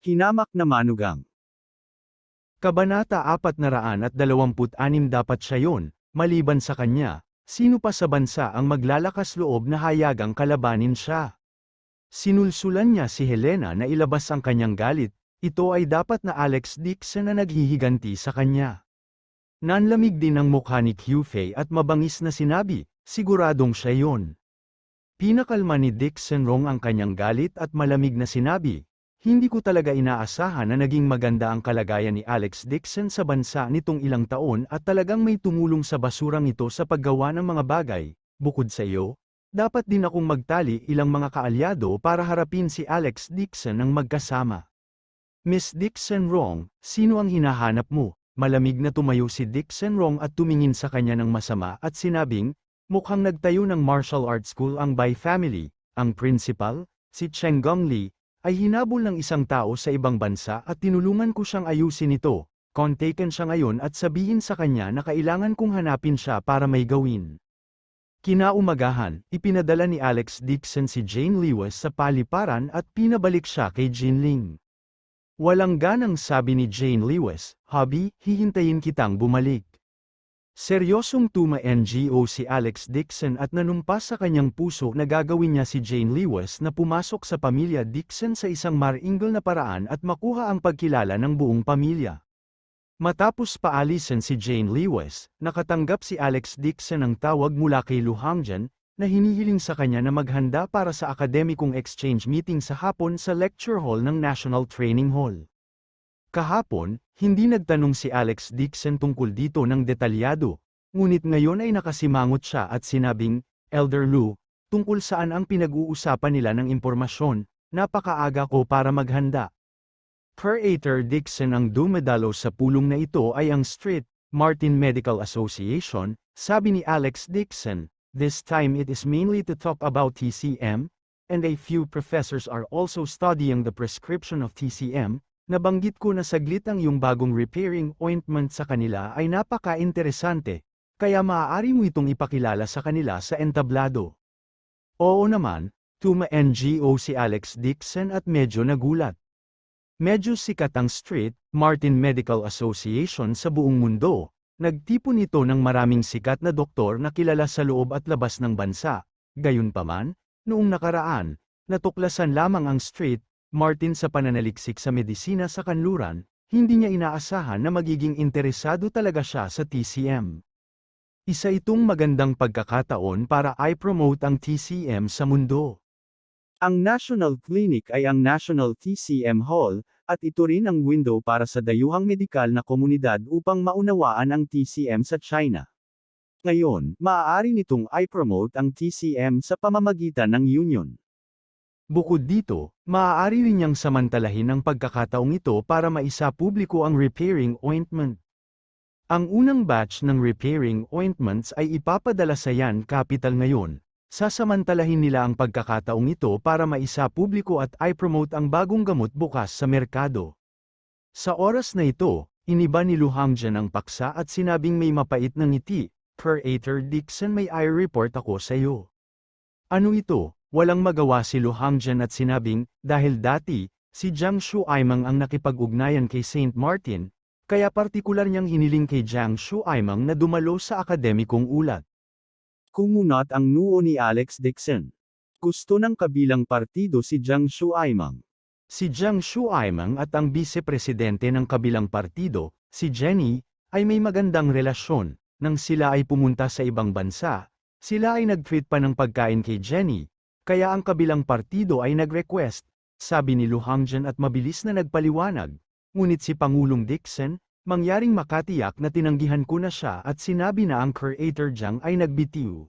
Hinamak na manugang. Kabanata 426 dapat siya yon, maliban sa kanya, sino pa sa bansa ang maglalakas loob na hayagang kalabanin siya? Sinulsulan niya si Helena na ilabas ang kanyang galit, ito ay dapat na Alex Dixon na naghihiganti sa kanya. Nanlamig din ang mukha ni Kyufei at mabangis na sinabi, siguradong siya yon. Pinakalma ni Dixon Rong ang kanyang galit at malamig na sinabi, hindi ko talaga inaasahan na naging maganda ang kalagayan ni Alex Dixon sa bansa nitong ilang taon at talagang may tumulong sa basurang ito sa paggawa ng mga bagay, bukod sa iyo. Dapat din akong magtali ilang mga kaalyado para harapin si Alex Dixon ng magkasama. Miss Dixon Rong, sino ang hinahanap mo? Malamig na tumayo si Dixon Rong at tumingin sa kanya ng masama at sinabing, mukhang nagtayo ng martial arts school ang Bai family. Ang principal, si Cheng Gongli, ay hinabol ng isang tao sa ibang bansa at tinulungan ko siyang ayusin ito. Kontaken siya ngayon at sabihin sa kanya na kailangan kong hanapin siya para may gawin. Kinaumagahan, ipinadala ni Alex Dixon si Jane Lewis sa paliparan at pinabalik siya kay Jin Ling. Walang ganang sabi ni Jane Lewis, Hubby, hihintayin kitang bumalik. Seryosong tuma-NGO si Alex Dixon at nanumpas sa kanyang puso na gagawin niya si Jane Lewis na pumasok sa pamilya Dixon sa isang maringal na paraan at makuha ang pagkilala ng buong pamilya. Matapos paalisin si Jane Lewis, nakatanggap si Alex Dixon ng tawag mula kay Lu Hangjian, na hinihiling sa kanya na maghanda para sa akademikong exchange meeting sa hapon sa lecture hall ng National Training Hall. Kahapon, hindi nagtanong si Alex Dixon tungkol dito ng detalyado, ngunit ngayon ay nakasimangot siya at sinabing, Elder Lu, tungkol saan ang pinag-uusapan nila ng impormasyon, napakaaga ko para maghanda. Curator Dixon ang dumadalo sa pulong na ito ay ang St. Martin Medical Association, sabi ni Alex Dixon, this time it is mainly to talk about TCM, and a few professors are also studying the prescription of TCM, nabanggit ko na saglit ang iyong bagong repairing ointment sa kanila ay napaka-interesante, kaya maaari mo itong ipakilala sa kanila sa entablado. Oo naman, tuma-NGO si Alex Dixon at medyo nagulat. Medyo sikat ang St. Martin Medical Association sa buong mundo, nagtipon ito ng maraming sikat na doktor na kilala sa loob at labas ng bansa. Gayunpaman, noong nakaraan, natuklasan lamang ang St. Martin sa pananaliksik sa medisina sa kanluran, hindi niya inaasahan na magiging interesado talaga siya sa TCM. Isa itong magandang pagkakataon para i-promote ang TCM sa mundo. Ang National Clinic ay ang National TCM Hall, at ito rin ang window para sa dayuhang medikal na komunidad upang maunawaan ang TCM sa China. Ngayon, maaari nitong i-promote ang TCM sa pamamagitan ng union. Bukod dito, maaari rin niyang samantalahin ang pagkakataong ito para maisapubliko ang repairing ointment. Ang unang batch ng repairing ointments ay ipapadala sa Yan Capital ngayon. Sasamantalahin nila ang pagkakataong ito para maisapubliko at i-promote ang bagong gamot bukas sa merkado. Sa oras na ito, iniba ni Lu Hangjian ang paksa at sinabing may mapait na ngiti, Curator Dixon may i-report ako sa iyo. Ano ito? Walang magawa si Lu Hangjian at sinabing, dahil dati, si Jiang Shuaimang ang nakipag-ugnayan kay St. Martin, kaya partikular niyang hiniling kay Jiang Shuaimang na dumalo sa akademikong ulat. Kumunat ang noo ni Alex Dixon. Gusto ng kabilang partido si Jiang Shuaimang. Si Jiang Shuaimang at ang vice-presidente ng kabilang partido, si Jenny, ay may magandang relasyon. Nang sila ay pumunta sa ibang bansa, sila ay nag-treat pa ng pagkain kay Jenny, kaya ang kabilang partido ay nag-request, sabi ni Lu Hangjian at mabilis na nagpaliwanag. Ngunit si Pangulong Dixon, mangyaring makatiyak na tinanggihan ko na siya at sinabi na ang Curator Jiang ay nagbitiw.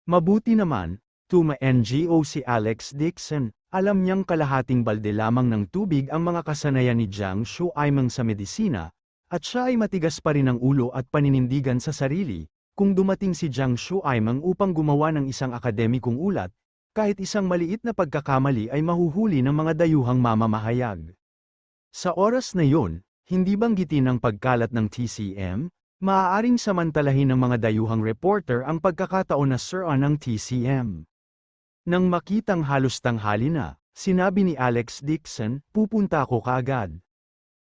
Mabuti naman, tuma-NGO si Alex Dixon, alam niyang kalahating balde lamang ng tubig ang mga kasanayan ni Jiang Shuaimang sa medisina, at siya ay matigas pa rin ang ulo at paninindigan sa sarili, kung dumating si Jiang Shuaimang upang gumawa ng isang akademikong ulat, kahit isang maliit na pagkakamali ay mahuhuli ng mga dayuhang mamamahayag. Sa oras na yon, hindi banggitin ang pagkalat ng TCM, maaaring samantalahin ng mga dayuhang reporter ang pagkakataon na siraan ng TCM. Nang makitang halos tanghali na, sinabi ni Alex Dixon, pupunta ako kaagad.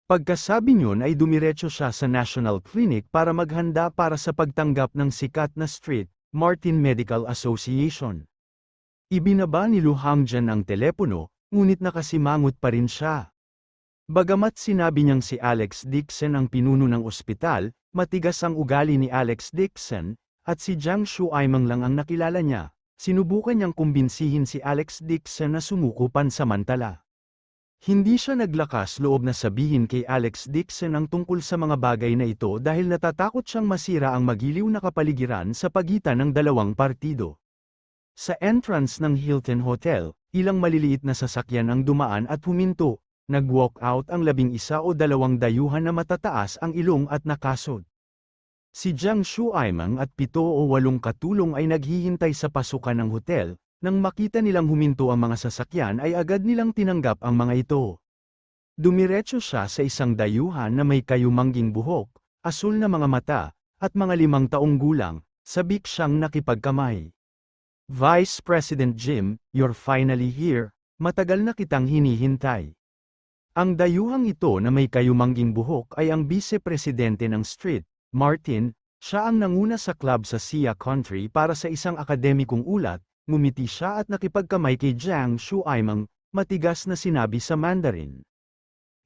Pagkasabi niyon ay dumiretso siya sa National Clinic para maghanda para sa pagtanggap ng sikat na St. Martin Medical Association. Ibinaba ni Lu Hangjian ang telepono, ngunit nakasimangot pa rin siya. Bagamat sinabi niyang si Alex Dixon ang pinuno ng ospital, matigas ang ugali ni Alex Dixon, at si Jiang Shuaimeng lang ang nakilala niya. Sinubukan niyang kumbinsihin si Alex Dixon na sumuko pansamantala. Hindi siya naglakas loob na sabihin kay Alex Dixon ang tungkol sa mga bagay na ito dahil natatakot siyang masira ang magiliw na kapaligiran sa pagitan ng dalawang partido. Sa entrance ng Hilton Hotel, ilang maliliit na sasakyan ang dumaan at huminto. Nag-walk out ang 11 o 2 dayuhan na matataas ang ilong at nakasod. Si Jiang Shuaimeng at 7 o 8 katulong ay naghihintay sa pasukan ng hotel. Nang makita nilang huminto ang mga sasakyan ay agad nilang tinanggap ang mga ito. Dumiretso siya sa isang dayuhan na may kayumangging buhok, asul na mga mata, at mga 5 taong gulang, sabik siyang nakipagkamay. Vice President Jim, you're finally here, matagal na kitang hinihintay. Ang dayuhang ito na may kayumangging buhok ay ang Vice-Presidente ng St. Martin, siya ang nanguna sa club sa Sia Country para sa isang akademikong ulat. Ngumiti siya at nakipagkamay kay Jiang Shuaimeng, matigas na sinabi sa Mandarin.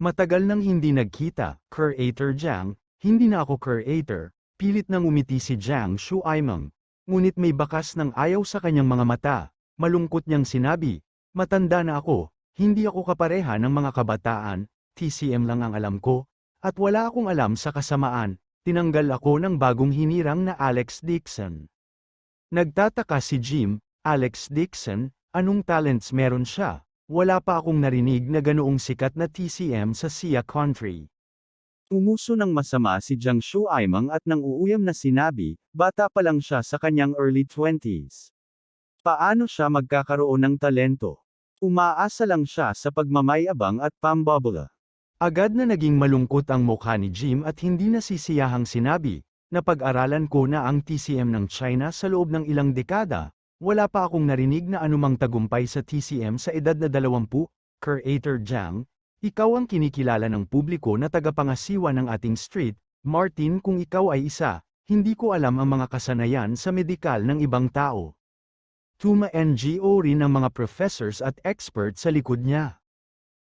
Matagal nang hindi nagkita, Curator Jiang, hindi na ako curator, pilit nang umiti si Jiang Shuaimeng. Ngunit may bakas ng ayaw sa kanyang mga mata, malungkot niyang sinabi, matanda na ako, hindi ako kapareha ng mga kabataan, TCM lang ang alam ko, at wala akong alam sa kasamaan, tinanggal ako ng bagong hinirang na Alex Dixon. Nagtataka si Jim, Alex Dixon, anong talents meron siya? Wala pa akong narinig na ganoong sikat na TCM sa Sia Country. Umuso ng masama si Jiang Shuaimeng at nang uuyam na sinabi, bata pa lang siya sa kanyang early 20s. Paano siya magkakaroon ng talento? Umaasa lang siya sa pagmamayabang at pambabula. Agad na naging malungkot ang mukha ni Jim at hindi nasisiyahang sinabi, napag-aralan ko na ang TCM ng China sa loob ng ilang dekada. Wala pa akong narinig na anumang tagumpay sa TCM sa edad na 20, Curator Jiang, ikaw ang kinikilala ng publiko na tagapangasiwa ng ating St. Martin kung ikaw ay isa, hindi ko alam ang mga kasanayan sa medikal ng ibang tao. Tuma NGO rin ang mga professors at experts sa likod niya.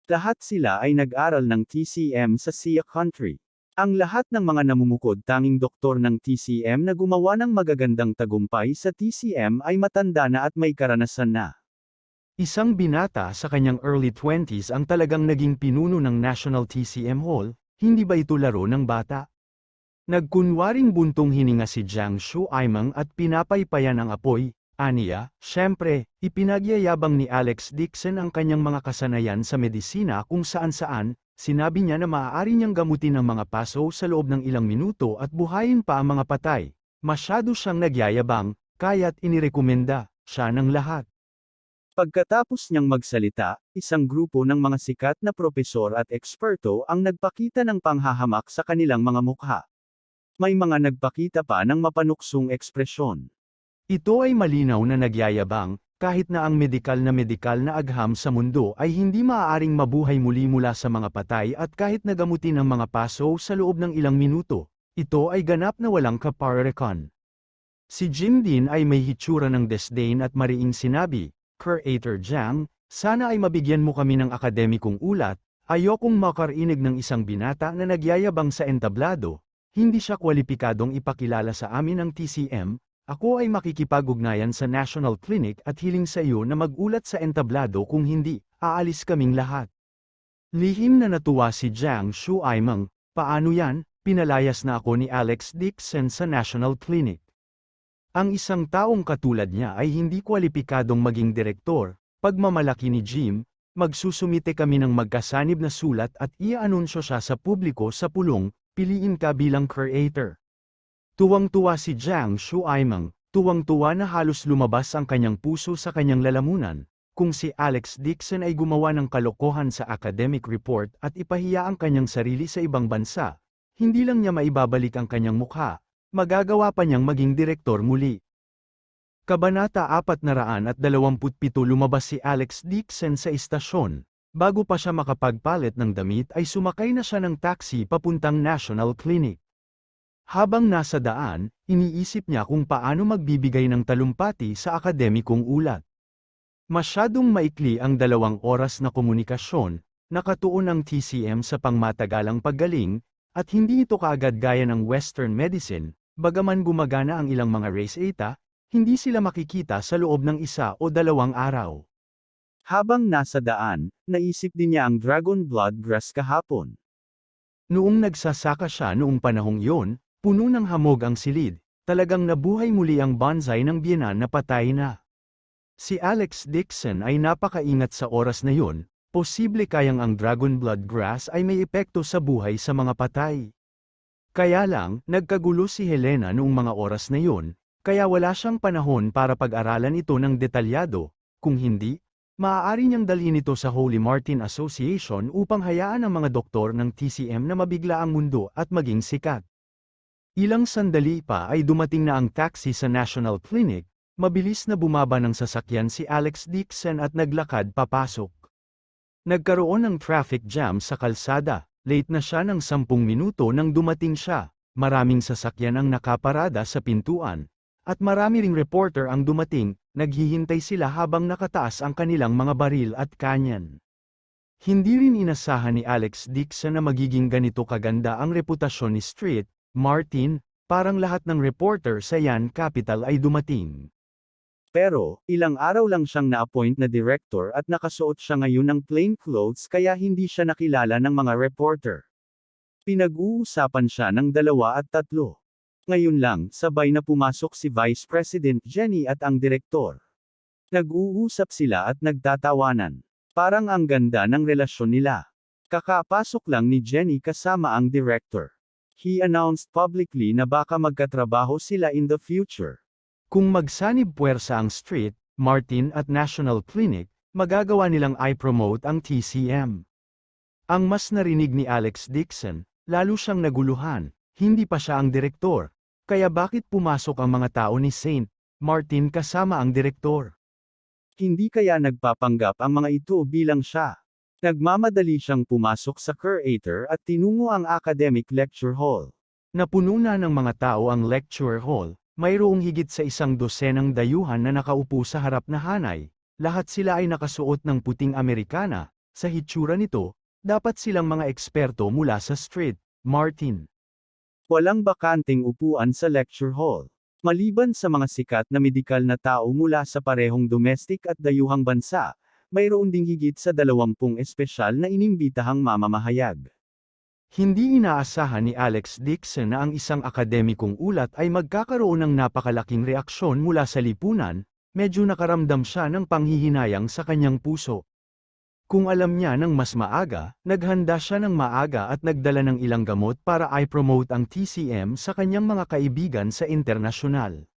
Lahat sila ay nag-aral ng TCM sa Sia Country. Ang lahat ng mga namumukod tanging doktor ng TCM na gumawa ng magagandang tagumpay sa TCM ay matanda na at may karanasan na. Isang binata sa kanyang early 20s ang talagang naging pinuno ng National TCM Hall, hindi ba ito laro ng bata? Nagkunwaring buntong hininga si Jiang Shuaimeng at pinapaypayan ang apoy, aniya, syempre, ipinagyayabang ni Alex Dixon ang kanyang mga kasanayan sa medisina kung saan-saan. Sinabi niya na maaari niyang gamutin ang mga paso sa loob ng ilang minuto at buhayin pa ang mga patay. Masyado siyang nagyayabang, kaya't inirekomenda siya ng lahat. Pagkatapos niyang magsalita, isang grupo ng mga sikat na propesor at eksperto ang nagpakita ng panghahamak sa kanilang mga mukha. May mga nagpakita pa ng mapanuksong ekspresyon. Ito ay malinaw na nagyayabang, kahit na ang medikal na agham sa mundo ay hindi maaaring mabuhay muli mula sa mga patay at kahit nagamutin ang mga paso sa loob ng ilang minuto, ito ay ganap na walang kaparekan. Si Jim din ay may hitsura ng disdain at mariing sinabi, Curator Jiang, sana ay mabigyan mo kami ng akademikong ulat, ayokong makarinig ng isang binata na nagyayabang sa entablado, hindi siya kwalipikadong ipakilala sa amin ang TCM. Ako ay makikipag-ugnayan sa National Clinic at hiling sa iyo na mag-ulat sa entablado kung hindi, aalis kaming lahat. Lihim na natuwa si Jiang Shuaimeng, paano yan, pinalayas na ako ni Alex Dixon sa National Clinic. Ang isang taong katulad niya ay hindi kwalipikadong maging direktor, pagmamalaki ni Jim, magsusumite kami ng magkasanib na sulat at i-anunsyo siya sa publiko sa pulong, piliin ka bilang curator. Tuwang-tuwa si Jiang Shuaimeng, tuwang-tuwa na halos lumabas ang kanyang puso sa kanyang lalamunan, kung si Alex Dixon ay gumawa ng kalokohan sa academic report at ipahiya ang kanyang sarili sa ibang bansa, hindi lang niya maibabalik ang kanyang mukha, magagawa pa niyang maging direktor muli. Kabanata 427 lumabas si Alex Dixon sa istasyon. Bago pa siya makapagpalit ng damit ay sumakay na siya ng taxi papuntang National Clinic. Habang nasa daan, iniisip niya kung paano magbibigay ng talumpati sa akademikong ulat. Masyadong maikli ang 2 oras na komunikasyon, nakatuon ang TCM sa pangmatagalang paggaling, at hindi ito kaagad gaya ng Western medicine, bagaman gumagana ang ilang mga reseta, hindi sila makikita sa loob ng 1 o 2 araw. Habang nasa daan, naisip din niya ang dragon blood grass kahapon. Noong nagsasaka siya noong panahong iyon, puno ng hamog ang silid, talagang nabuhay muli ang bonsai ng biyenan na patay na. Si Alex Dixon ay napakaingat sa oras na yun, posible kayang ang dragon blood grass ay may epekto sa buhay sa mga patay. Kaya lang, nagkagulo si Helena noong mga oras na yun, kaya wala siyang panahon para pag-aralan ito ng detalyado, kung hindi, maaari niyang dalhin ito sa Holy Martin Association upang hayaan ang mga doktor ng TCM na mabigla ang mundo at maging sikat. Ilang sandali pa ay dumating na ang taxi sa National Clinic, mabilis na bumaba ng sasakyan si Alex Dixon at naglakad papasok. Nagkaroon ng traffic jam sa kalsada, late na siya ng 10 minuto nang dumating siya, maraming sasakyan ang nakaparada sa pintuan, at marami ring reporter ang dumating, naghihintay sila habang nakataas ang kanilang mga baril at kanyan. Hindi rin inasahan ni Alex Dixon na magiging ganito kaganda ang reputasyon ni Street Martin, parang lahat ng reporter sa Yan Capital ay dumating. Pero, ilang araw lang siyang na-appoint na director at nakasuot siya ngayon ng plain clothes kaya hindi siya nakilala ng mga reporter. Pinag-uusapan siya ng 2 at 3. Ngayon lang, sabay na pumasok si Vice President Jenny at ang direktor. Nag-uusap sila at nagtatawanan. Parang ang ganda ng relasyon nila. Kakapasok lang ni Jenny kasama ang director. He announced publicly na baka magkatrabaho sila in the future. Kung magsanib puwersa ang Street, Martin at National Clinic, magagawa nilang i-promote ang TCM. Ang mas narinig ni Alex Dixon, lalo siyang naguluhan, hindi pa siya ang direktor. Kaya bakit pumasok ang mga tao ni St. Martin kasama ang direktor? Hindi kaya nagpapanggap ang mga ito bilang siya. Nagmamadali siyang pumasok sa curator at tinungo ang academic lecture hall. Napuno na ng mga tao ang lecture hall, mayroong higit sa 100 dayuhan na nakaupo sa harap na hanay, lahat sila ay nakasuot ng puting Amerikana, sa hitsura nito, dapat silang mga eksperto mula sa Street Martin. Walang bakanteng upuan sa lecture hall. Maliban sa mga sikat na medikal na tao mula sa parehong domestic at dayuhang bansa, mayroon ding higit sa 20 espesyal na inimbitahang mamamahayag. Hindi inaasahan ni Alex Dixon na ang isang akademikong ulat ay magkakaroon ng napakalaking reaksyon mula sa lipunan, medyo nakaramdam siya ng panghihinayang sa kanyang puso. Kung alam niya ng mas maaga, naghanda siya ng maaga at nagdala ng ilang gamot para i-promote ang TCM sa kanyang mga kaibigan sa internasyonal.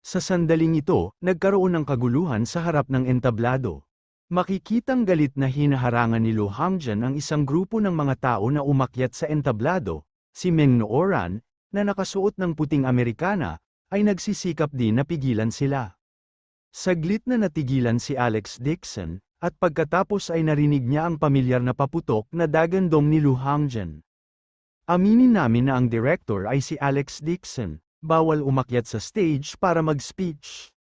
Sa sandaling ito, nagkaroon ng kaguluhan sa harap ng entablado. Makikitang galit na hinaharangan ni Lu Hangjian ang isang grupo ng mga tao na umakyat sa entablado, si Meng Nooran, na nakasuot ng puting Amerikana, ay nagsisikap din na pigilan sila. Saglit na natigilan si Alex Dixon, at pagkatapos ay narinig niya ang pamilyar na paputok na dagandong ni Lu Hangjian. Aminin namin na ang director ay si Alex Dixon, bawal umakyat sa stage para mag-speech.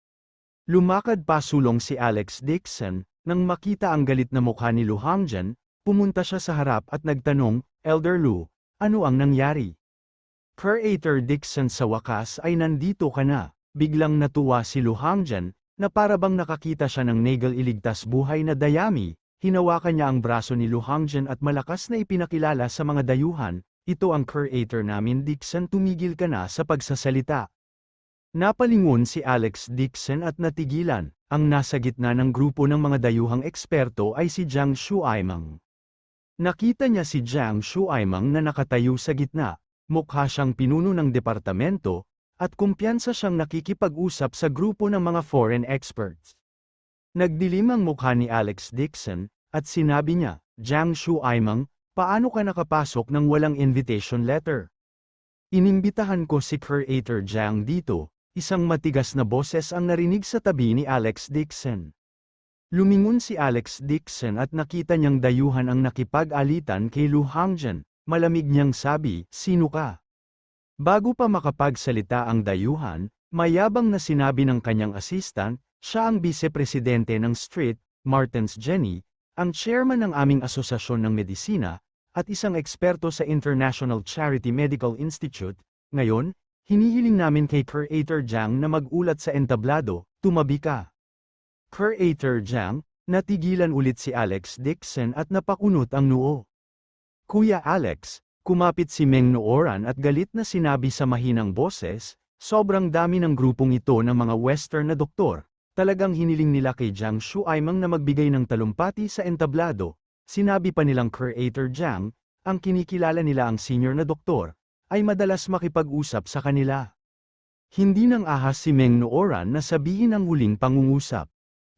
Lumakad pasulong si Alex Dixon, nang makita ang galit na mukha ni Lu Hangjian, pumunta siya sa harap at nagtanong, Elder Lu, ano ang nangyari? Curator Dixon, sa wakas ay nandito ka na. Biglang natuwa si Lu Hangjian, na parabang nakakita siya ng Nagel iligtas buhay na dayami, hinawakan niya ang braso ni Lu Hangjian at malakas na ipinakilala sa mga dayuhan, ito ang curator namin Dixon, tumigil ka na sa pagsasalita. Napalingon si Alex Dixon at natigilan, ang nasa gitna ng grupo ng mga dayuhang eksperto ay si Jiang Shuaimang. Nakita niya si Jiang Shuaimang na nakatayo sa gitna, mukha siyang pinuno ng departamento, at kumpiyansa siyang nakikipag-usap sa grupo ng mga foreign experts. Nagdilim ang mukha ni Alex Dixon, at sinabi niya, Jiang Shuaimang, paano ka nakapasok ng walang invitation letter? Inimbitahan ko si Curator Jiang dito, Isang matigas na boses ang narinig sa tabi ni Alex Dixon. Lumingon si Alex Dixon at nakita niyang dayuhan ang nakipag-alitan kay Lu Hangjian. Malamig niyang sabi, "Sino ka?" Bago pa makapagsalita ang dayuhan, mayabang na sinabi ng kanyang assistant, siya ang vice-presidente ng Street, Martins Jenny, ang chairman ng aming asosasyon ng medisina, at isang eksperto sa International Charity Medical Institute. Ngayon, hinihiling namin kay Curator Jiang na mag-ulat sa entablado, tumabi ka. Curator Jiang, natigilan ulit si Alex Dixon at napakunot ang noo. Kuya Alex, kumapit si Meng Nooran at galit na sinabi sa mahinang boses, sobrang dami ng grupong ito ng mga Western na doktor, talagang hiniling nila kay Jiang Shuaimang na magbigay ng talumpati sa entablado. Sinabi pa nilang Curator Jiang, ang kinikilala nila ang senior na doktor, ay madalas makipag-usap sa kanila. Hindi nang ahas si Meng Nooran na sabihin ang huling pangungusap.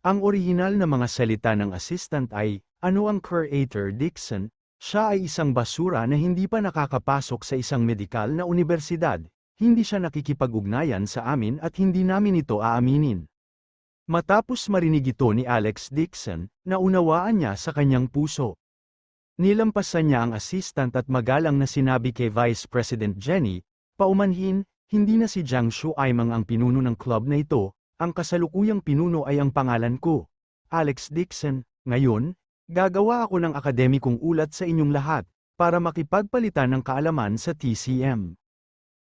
Ang orihinal na mga salita ng assistant ay, "Ano ang Curator Dixon? Siya ay isang basura na hindi pa nakakapasok sa isang medikal na universidad, hindi siya nakikipag-ugnayan sa amin at hindi namin ito aaminin." Matapos marinig ito ni Alex Dixon, naunawaan niya sa kanyang puso. Nilampasan niya ang assistant at magalang na sinabi kay Vice President Jenny, "Paumanhin, hindi na si Jiang Shuaimang ang pinuno ng club na ito, ang kasalukuyang pinuno ay ang pangalan ko. Alex Dixon, ngayon, gagawa ako ng akademikong ulat sa inyong lahat, para makipagpalitan ng kaalaman sa TCM."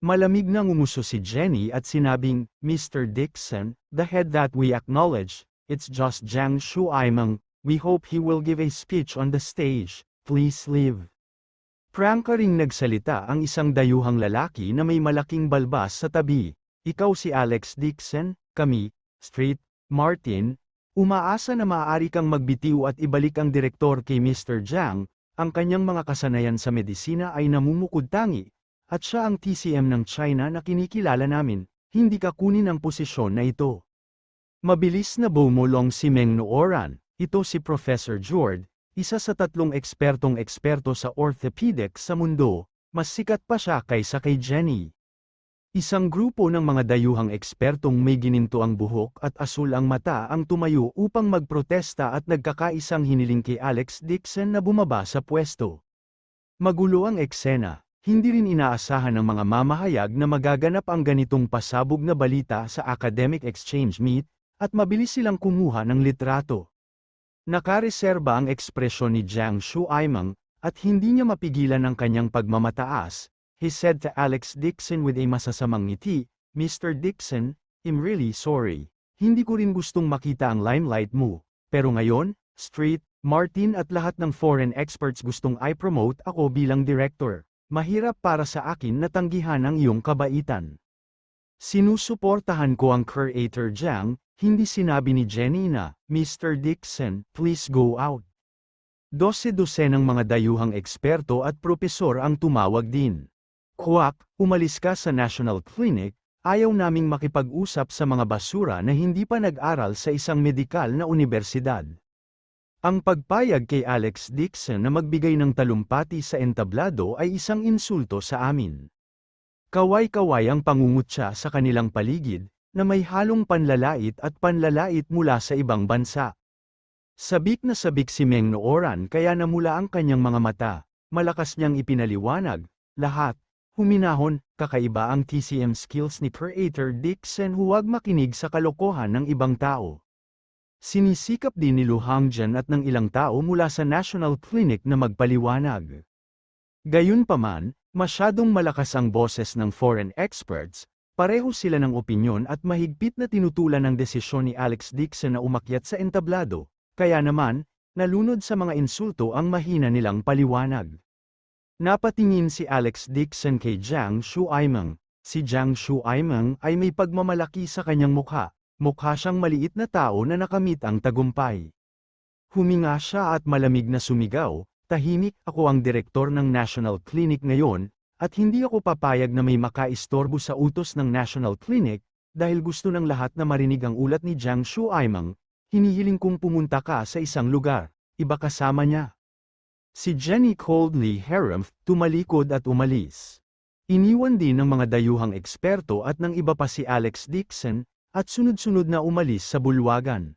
Malamig na ngumuso si Jenny at sinabing, "Mr. Dixon, the head that we acknowledge, it's just Jiang Shuaimang, we hope he will give a speech on the stage, please leave." Prangka ring nagsalita ang isang dayuhang lalaki na may malaking balbas sa tabi. "Ikaw si Alex Dixon, kami, Street, Martin, umaasa na maaari kang magbitiw at ibalik ang direktor kay Mr. Jiang, ang kanyang mga kasanayan sa medisina ay namumukod-tangi, at siya ang TCM ng China na kinikilala namin, hindi ka kunin ang posisyon na ito." Mabilis na bumulong si Meng Nooran, ito si Professor Jord, isa sa 3 eksperto sa orthopedics sa mundo, mas sikat pa siya kaysa kay Jenny. Isang grupo ng mga dayuhang ekspertong may gininto ang buhok at asul ang mata ang tumayo upang magprotesta at nagkakaisang hiniling kay Alex Dixon na bumaba sa pwesto. Magulo ang eksena, hindi rin inaasahan ng mga mamahayag na magaganap ang ganitong pasabog na balita sa academic exchange meet, at mabilis silang kumuha ng litrato. Nakareserba ang ekspresyon ni Jiang Shuaimang, at hindi niya mapigilan ang kanyang pagmamataas. He said to Alex Dixon with a masasamang ngiti, "Mr. Dixon, I'm really sorry. Hindi ko rin gustong makita ang limelight mo. Pero ngayon, Street, Martin at lahat ng foreign experts gustong i-promote ako bilang director. Mahirap para sa akin na tanggihan ang iyong kabaitan. Sinusuportahan ko ang Curator Jiang." Hindi sinabi ni Jenny na, "Mr. Dixon, please go out." 12 ng mga dayuhang eksperto at propesor ang tumawag din. "Kuwak, umalis ka sa National Clinic, ayaw naming makipag-usap sa mga basura na hindi pa nag-aral sa isang medikal na universidad." Ang pagpayag kay Alex Dixon na magbigay ng talumpati sa entablado ay isang insulto sa amin. Kaway-kaway ang pangungutya sa kanilang paligid, na may halong panlalait at panlalait mula sa ibang bansa. Sabik na sabik si Meng Nooran kaya namula ang kanyang mga mata, malakas niyang ipinaliwanag, "Lahat, huminahon, kakaiba ang TCM skills ni Curator Dixon, huwag makinig sa kalokohan ng ibang tao." Sinisikap din ni Lu Hangjian at ng ilang tao mula sa National Clinic na magpaliwanag. Gayunpaman, masyadong malakas ang boses ng foreign experts, pareho sila ng opinyon at mahigpit na tinutulan ang desisyon ni Alex Dixon na umakyat sa entablado, kaya naman, nalunod sa mga insulto ang mahina nilang paliwanag. Napatingin si Alex Dixon kay Jiang Shuaimang. Si Jiang Shuaimang ay may pagmamalaki sa kanyang mukha siyang maliit na tao na nakamit ang tagumpay. Huminga siya at malamig na sumigaw, "Tahimik, ako ang direktor ng National Clinic ngayon, at hindi ako papayag na may makaistorbo sa utos ng National Clinic, dahil gusto ng lahat na marinig ang ulat ni Jiang Shuaimang, hinihiling kong pumunta ka sa isang lugar, iba kasama niya." Si Jenny coldly harumphed, tumalikod at umalis. Iniwan din ng mga dayuhang eksperto at ng iba pa si Alex Dixon, at sunod-sunod na umalis sa bulwagan.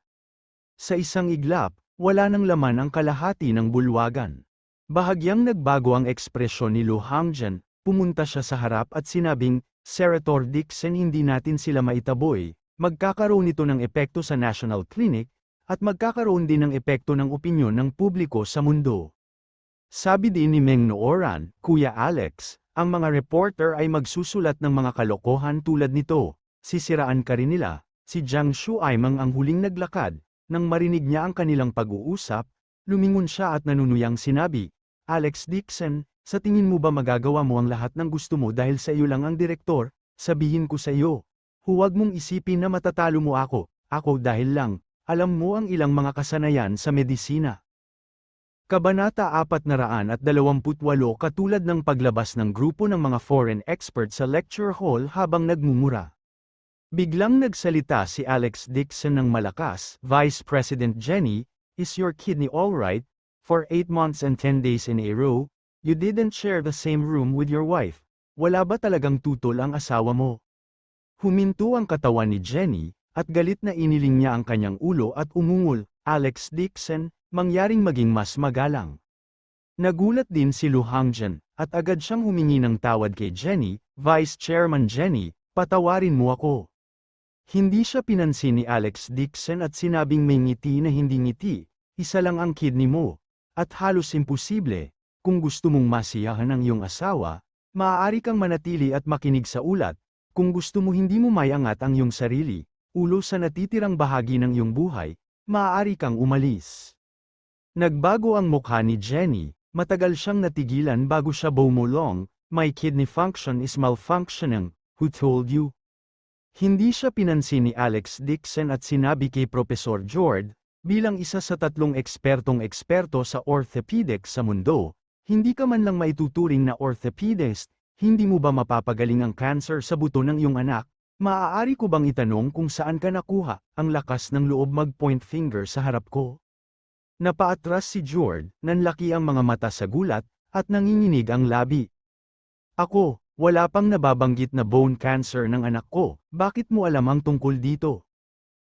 Sa isang iglap, wala nang laman ang kalahati ng bulwagan. Bahagyang nagbago ang ekspresyon ni Lu Hangjian, pumunta siya sa harap at sinabing, Senator Dixon, hindi natin sila maitaboy, magkakaroon ito ng epekto sa National Clinic, at magkakaroon din ng epekto ng opinyon ng publiko sa mundo. Sabi din ni Meng Nooran, Kuya Alex, ang mga reporter ay magsusulat ng mga kalokohan tulad nito, sisiraan ka rin nila. Si Jiang Shuaimeng ang huling naglakad, nang marinig niya ang kanilang pag-uusap, lumingon siya at nanunuyang sinabi, Alex Dixon, sa tingin mo ba magagawa mo ang lahat ng gusto mo dahil sa iyo lang ang direktor? Sabihin ko sa iyo, huwag mong isipin na matatalo mo ako dahil lang, alam mo ang ilang mga kasanayan sa medisina. Kabanata 428 katulad ng paglabas ng grupo ng mga foreign expert sa lecture hall habang nagmumura. Biglang nagsalita si Alex Dixon ng malakas, Vice President Jenny, is your kidney alright? For 8 months and 10 days in a row, you didn't share the same room with your wife. Wala ba talagang tutol ang asawa mo? Huminto ang katawan ni Jenny, at galit na iniling niya ang kanyang ulo at umungol, Alex Dixon, mangyaring maging mas magalang. Nagulat din si Lu Hangjian, at agad siyang humingi ng tawad kay Jenny, Vice Chairman Jenny, patawarin mo ako. Hindi siya pinansin ni Alex Dixon at sinabing may ngiti na hindi ngiti, isa lang ang kidney mo, at halos imposible, kung gusto mong masiyahan ang iyong asawa, maaari kang manatili at makinig sa ulat, kung gusto mo hindi mo mayangat ang iyong sarili, ulo sa natitirang bahagi ng iyong buhay, maaari kang umalis. Nagbago ang mukha ni Jenny, matagal siyang natigilan bago siya bumulong, my kidney function is malfunctioning, who told you? Hindi siya pinansin ni Alex Dixon at sinabi kay Professor Jord, bilang isa sa 3 eksperto sa orthopedics sa mundo, hindi ka man lang maituturing na orthopedist, hindi mo ba mapapagaling ang cancer sa buto ng iyong anak? Maaari ko bang itanong kung saan ka nakuha ang lakas ng loob mag-point finger sa harap ko? Napaatras si Jord, nanlaki ang mga mata sa gulat, at nanginginig ang labi. Ako, wala pang nababanggit na bone cancer ng anak ko, bakit mo alam ang tungkol dito?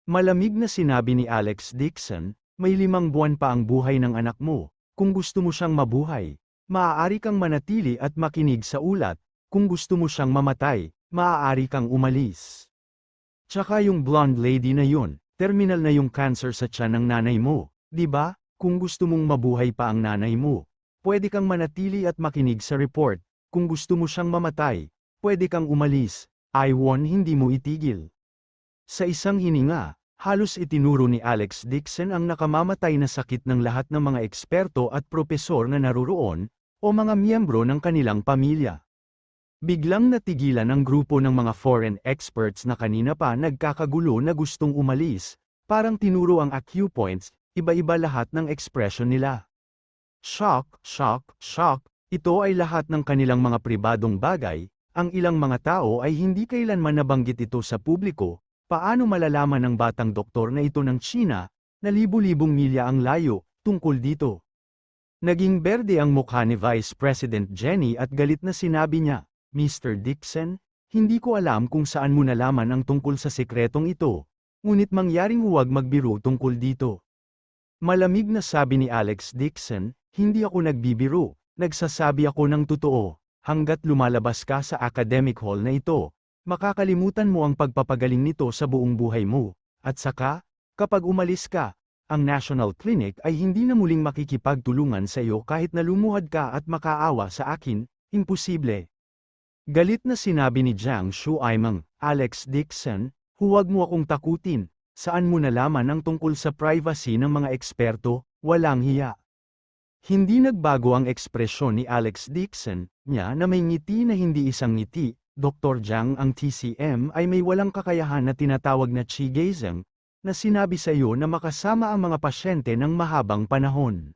Malamig na sinabi ni Alex Dixon, may 5 buwan pa ang buhay ng anak mo, kung gusto mo siyang mabuhay, maaari kang manatili at makinig sa ulat, kung gusto mo siyang mamatay, maaari kang umalis. Tsaka yung blonde lady na yun, terminal na yung cancer sa tiyan ng nanay mo, di ba? Kung gusto mong mabuhay pa ang nanay mo, pwede kang manatili at makinig sa report. Kung gusto mo siyang mamatay, pwede kang umalis, hindi mo itigil. Sa isang hininga, halos itinuro ni Alex Dixon ang nakamamatay na sakit ng lahat ng mga eksperto at propesor na naruroon, o mga miyembro ng kanilang pamilya. Biglang natigilan ang grupo ng mga foreign experts na kanina pa nagkakagulo na gustong umalis, parang tinuro ang acupoints, iba-iba lahat ng ekspresyon nila. Shock, shock, shock. Ito ay lahat ng kanilang mga pribadong bagay, ang ilang mga tao ay hindi kailanman nabanggit ito sa publiko, paano malalaman ng batang doktor na ito ng China, na libu-libong milya ang layo, tungkol dito. Naging berde ang mukha ni Vice President Jenny at galit na sinabi niya, Mr. Dixon, hindi ko alam kung saan mo nalaman ang tungkol sa sekretong ito, ngunit mangyaring huwag magbiro tungkol dito. Malamig na sabi ni Alex Dixon, hindi ako nagbibiro. Nagsasabi ako ng totoo, hanggat lumalabas ka sa academic hall na ito, makakalimutan mo ang pagpapagaling nito sa buong buhay mo, at saka, kapag umalis ka, ang National Clinic ay hindi na muling makikipagtulungan sa iyo kahit na lumuhad ka at makaawa sa akin, imposible. Galit na sinabi ni Jiang Shuaimeng, Alex Dixon, huwag mo akong takutin, saan mo nalaman ang tungkol sa privacy ng mga eksperto, walang hiya. Hindi nagbago ang ekspresyon ni Alex Dixon, niya na may ngiti na hindi isang ngiti, Dr. Jiang ang TCM ay may walang kakayahan na tinatawag na qi gazing, na sinabi sa iyo na makasama ang mga pasyente ng mahabang panahon.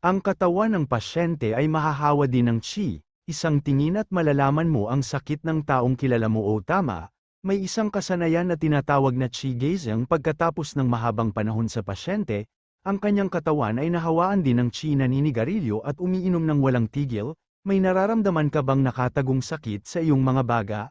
Ang katawan ng pasyente ay mahahawa din ng qi, isang tingin at malalaman mo ang sakit ng taong kilala mo o tama, may isang kasanayan na tinatawag na qi gazing pagkatapos ng mahabang panahon sa pasyente, ang kanyang katawan ay nahawaan din ng qi na ninigarilyo at umiinom ng walang tigil, may nararamdaman ka bang nakatagong sakit sa iyong mga baga?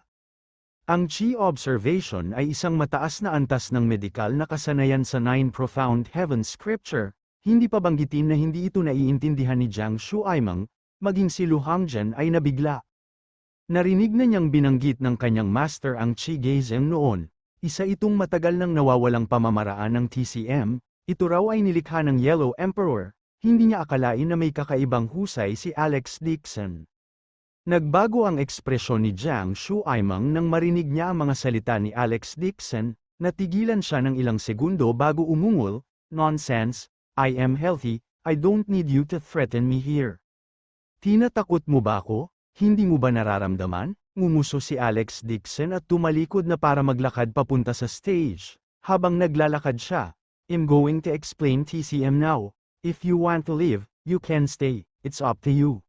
Ang Chi observation ay isang mataas na antas ng medikal na kasanayan sa Nine Profound Heavens Scripture, hindi pa banggitin na hindi ito naiintindihan ni Jiang Shuaimeng, maging si Lu Hongzhen ay nabigla. Narinig na niyang binanggit ng kanyang master ang Chi Gaizeng noon, isa itong matagal nang nawawalang pamamaraan ng TCM, ito raw ay nilikha ng Yellow Emperor, hindi niya akalain na may kakaibang husay si Alex Dixon. Nagbago ang ekspresyon ni Jiang Shuaimeng nang marinig niya ang mga salita ni Alex Dixon, natigilan siya ng ilang segundo bago umungol, "Nonsense, I am healthy, I don't need you to threaten me here." "Tinatakot mo ba ako? Hindi mo ba nararamdaman?" Ngumuso si Alex Dixon at tumalikod na para maglakad papunta sa stage. Habang naglalakad siya, "I'm going to explain TCM now. If you want to leave, you can stay, it's up to you."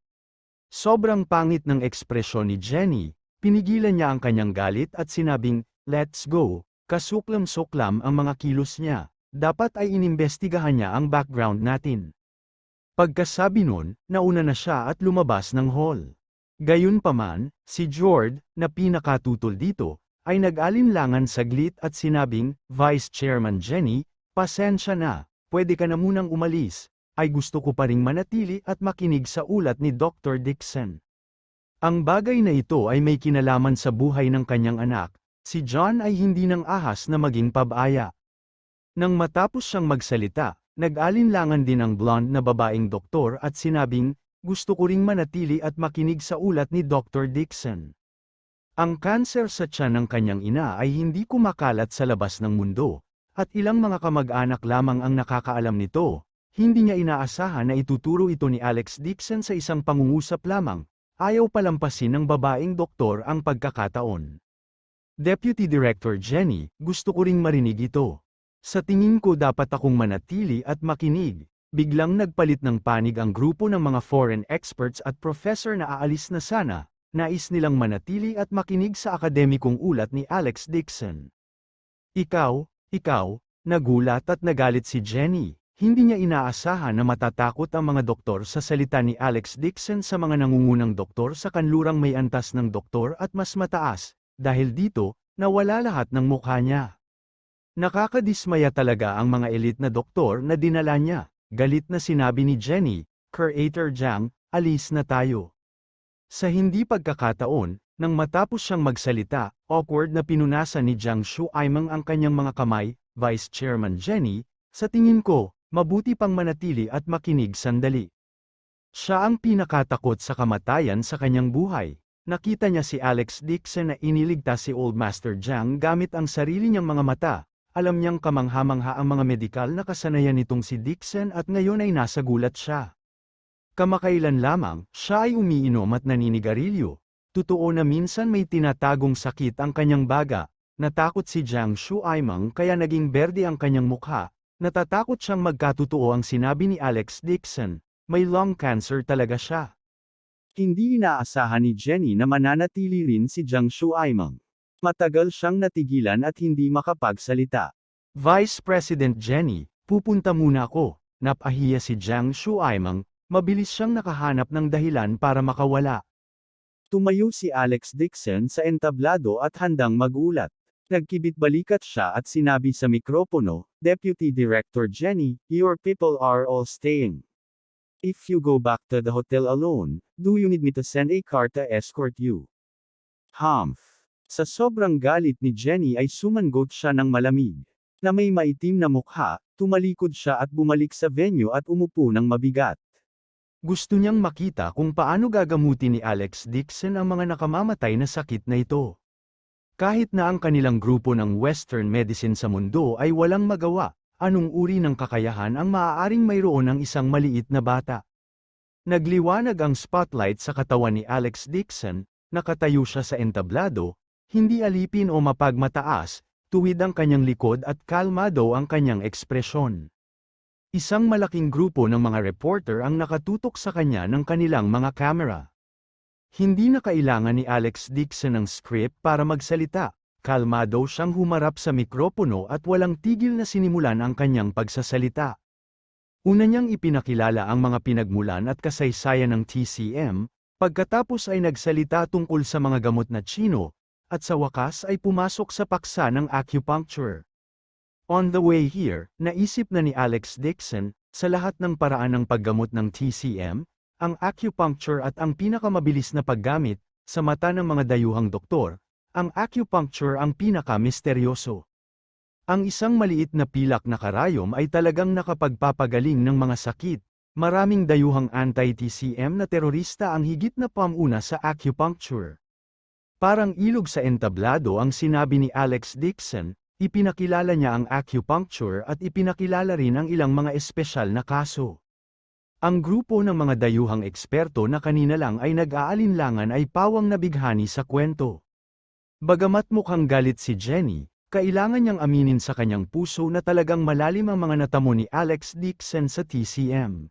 Sobrang pangit ng ekspresyon ni Jenny, pinigilan niya ang kanyang galit at sinabing, "Let's go." Kasuklam-suklam ang mga kilos niya, dapat ay inimbestigahan niya ang background natin. Pagkasabi nun, nauna na siya at lumabas ng hall. Gayunpaman, si Jord, na pinakatutol dito, ay nag-alinlangan saglit at sinabing, "Vice Chairman Jenny, pasensya na, pwede ka na munang umalis, ay gusto ko pa ring manatili at makinig sa ulat ni Dr. Dixon." Ang bagay na ito ay may kinalaman sa buhay ng kanyang anak, si John ay hindi nang ahas na maging pabaya. Nang matapos siyang magsalita, nag-alinlangan din ang blonde na babaeng doktor at sinabing, "Gusto ko ring manatili at makinig sa ulat ni Dr. Dixon." Ang kanser sa tiyan ng kanyang ina ay hindi kumakalat sa labas ng mundo, at ilang mga kamag-anak lamang ang nakakaalam nito. Hindi niya inaasahan na ituturo ito ni Alex Dixon sa isang pangungusap lamang, ayaw palampasin ng babaeng doktor ang pagkakataon. "Deputy Director Jenny, gusto ko ring marinig ito. Sa tingin ko dapat akong manatili at makinig." Biglang nagpalit ng panig ang grupo ng mga foreign experts at professor na aalis na sana, nais nilang manatili at makinig sa akademikong ulat ni Alex Dixon. Ikaw, nagulat at nagalit si Jenny. Hindi niya inaasahan na matatakot ang mga doktor sa salita ni Alex Dixon sa mga nangungunang doktor sa kanlurang may antas ng doktor at mas mataas, dahil dito, nawala lahat ng mukha niya. Nakakadismaya talaga ang mga elite na doktor na dinala niya. Galit na sinabi ni Jenny, "Creator Jiang, alis na tayo." Sa hindi pagkakataon, nang matapos siyang magsalita, awkward na pinunasan ni Jiang Shuaimeng ang kanyang mga kamay, "Vice Chairman Jenny, sa tingin ko, mabuti pang manatili at makinig sandali." Siya ang pinakatakot sa kamatayan sa kanyang buhay. Nakita niya si Alex Dixon na iniligtas si Old Master Jiang gamit ang sarili niyang mga mata. Alam niyang kamangha-mangha ang mga medikal na kasanayan nitong si Dixon at ngayon ay nasa gulat siya. Kamakailan lamang, siya ay umiinom at naninigarilyo. Totoo na minsan may tinatagong sakit ang kanyang baga. Natakot si Jiang Shuaimeng kaya naging berde ang kanyang mukha. Natatakot siyang magkatotoo ang sinabi ni Alex Dixon. May lung cancer talaga siya. Hindi inaasahan ni Jenny na mananatili rin si Jiang Shuaimeng. Matagal siyang natigilan at hindi makapagsalita. "Vice President Jenny, pupunta muna ako." Napahiya si Jiang Shuaimeng, mabilis siyang nakahanap ng dahilan para makawala. Tumayo si Alex Dixon sa entablado at handang magulat. Nagkibit-balikat siya at sinabi sa mikropono, "Deputy Director Jenny, your people are all staying. If you go back to the hotel alone, do you need me to send a car to escort you?" Humph! Sa sobrang galit ni Jenny ay sumangot siya ng malamig. Na may maitim na mukha, tumalikod siya at bumalik sa venue at umupo ng mabigat. Gusto niyang makita kung paano gagamutin ni Alex Dixon ang mga nakamamatay na sakit na ito. Kahit na ang kanilang grupo ng Western medicine sa mundo ay walang magawa, anong uri ng kakayahan ang maaaring mayroon ng isang maliit na bata? Nagliwanag ang spotlight sa katawan ni Alex Dixon, nakatayo siya sa entablado, hindi alipin o mapagmataas, tuwid ang kanyang likod at kalmado ang kanyang ekspresyon. Isang malaking grupo ng mga reporter ang nakatutok sa kanya ng kanilang mga kamera. Hindi na kailangan ni Alex Dixon ng script para magsalita, kalmado siyang humarap sa mikropono at walang tigil na sinimulan ang kanyang pagsasalita. Una niyang ipinakilala ang mga pinagmulan at kasaysayan ng TCM, Pagkatapos ay nagsalita tungkol sa mga gamot na Tsino, at sa wakas ay pumasok sa paksa ng acupuncture. On the way here, naisip na ni Alex Dixon, sa lahat ng paraan ng paggamot ng TCM, ang acupuncture at ang pinakamabilis na paggamit, sa mata ng mga dayuhang doktor, ang acupuncture ang pinaka-misteryoso. Ang isang maliit na pilak na karayom ay talagang nakapagpapagaling ng mga sakit. Maraming dayuhang anti-TCM na terorista ang higit na pamuna sa acupuncture. Parang ilog sa entablado ang sinabi ni Alex Dixon, ipinakilala niya ang acupuncture at ipinakilala rin ang ilang mga espesyal na kaso. Ang grupo ng mga dayuhang eksperto na kanina lang ay nag-aalinlangan ay pawang nabighani sa kwento. Bagamat mukhang galit si Jenny, kailangan niyang aminin sa kanyang puso na talagang malalim ang mga natamo ni Alex Dixon sa TCM.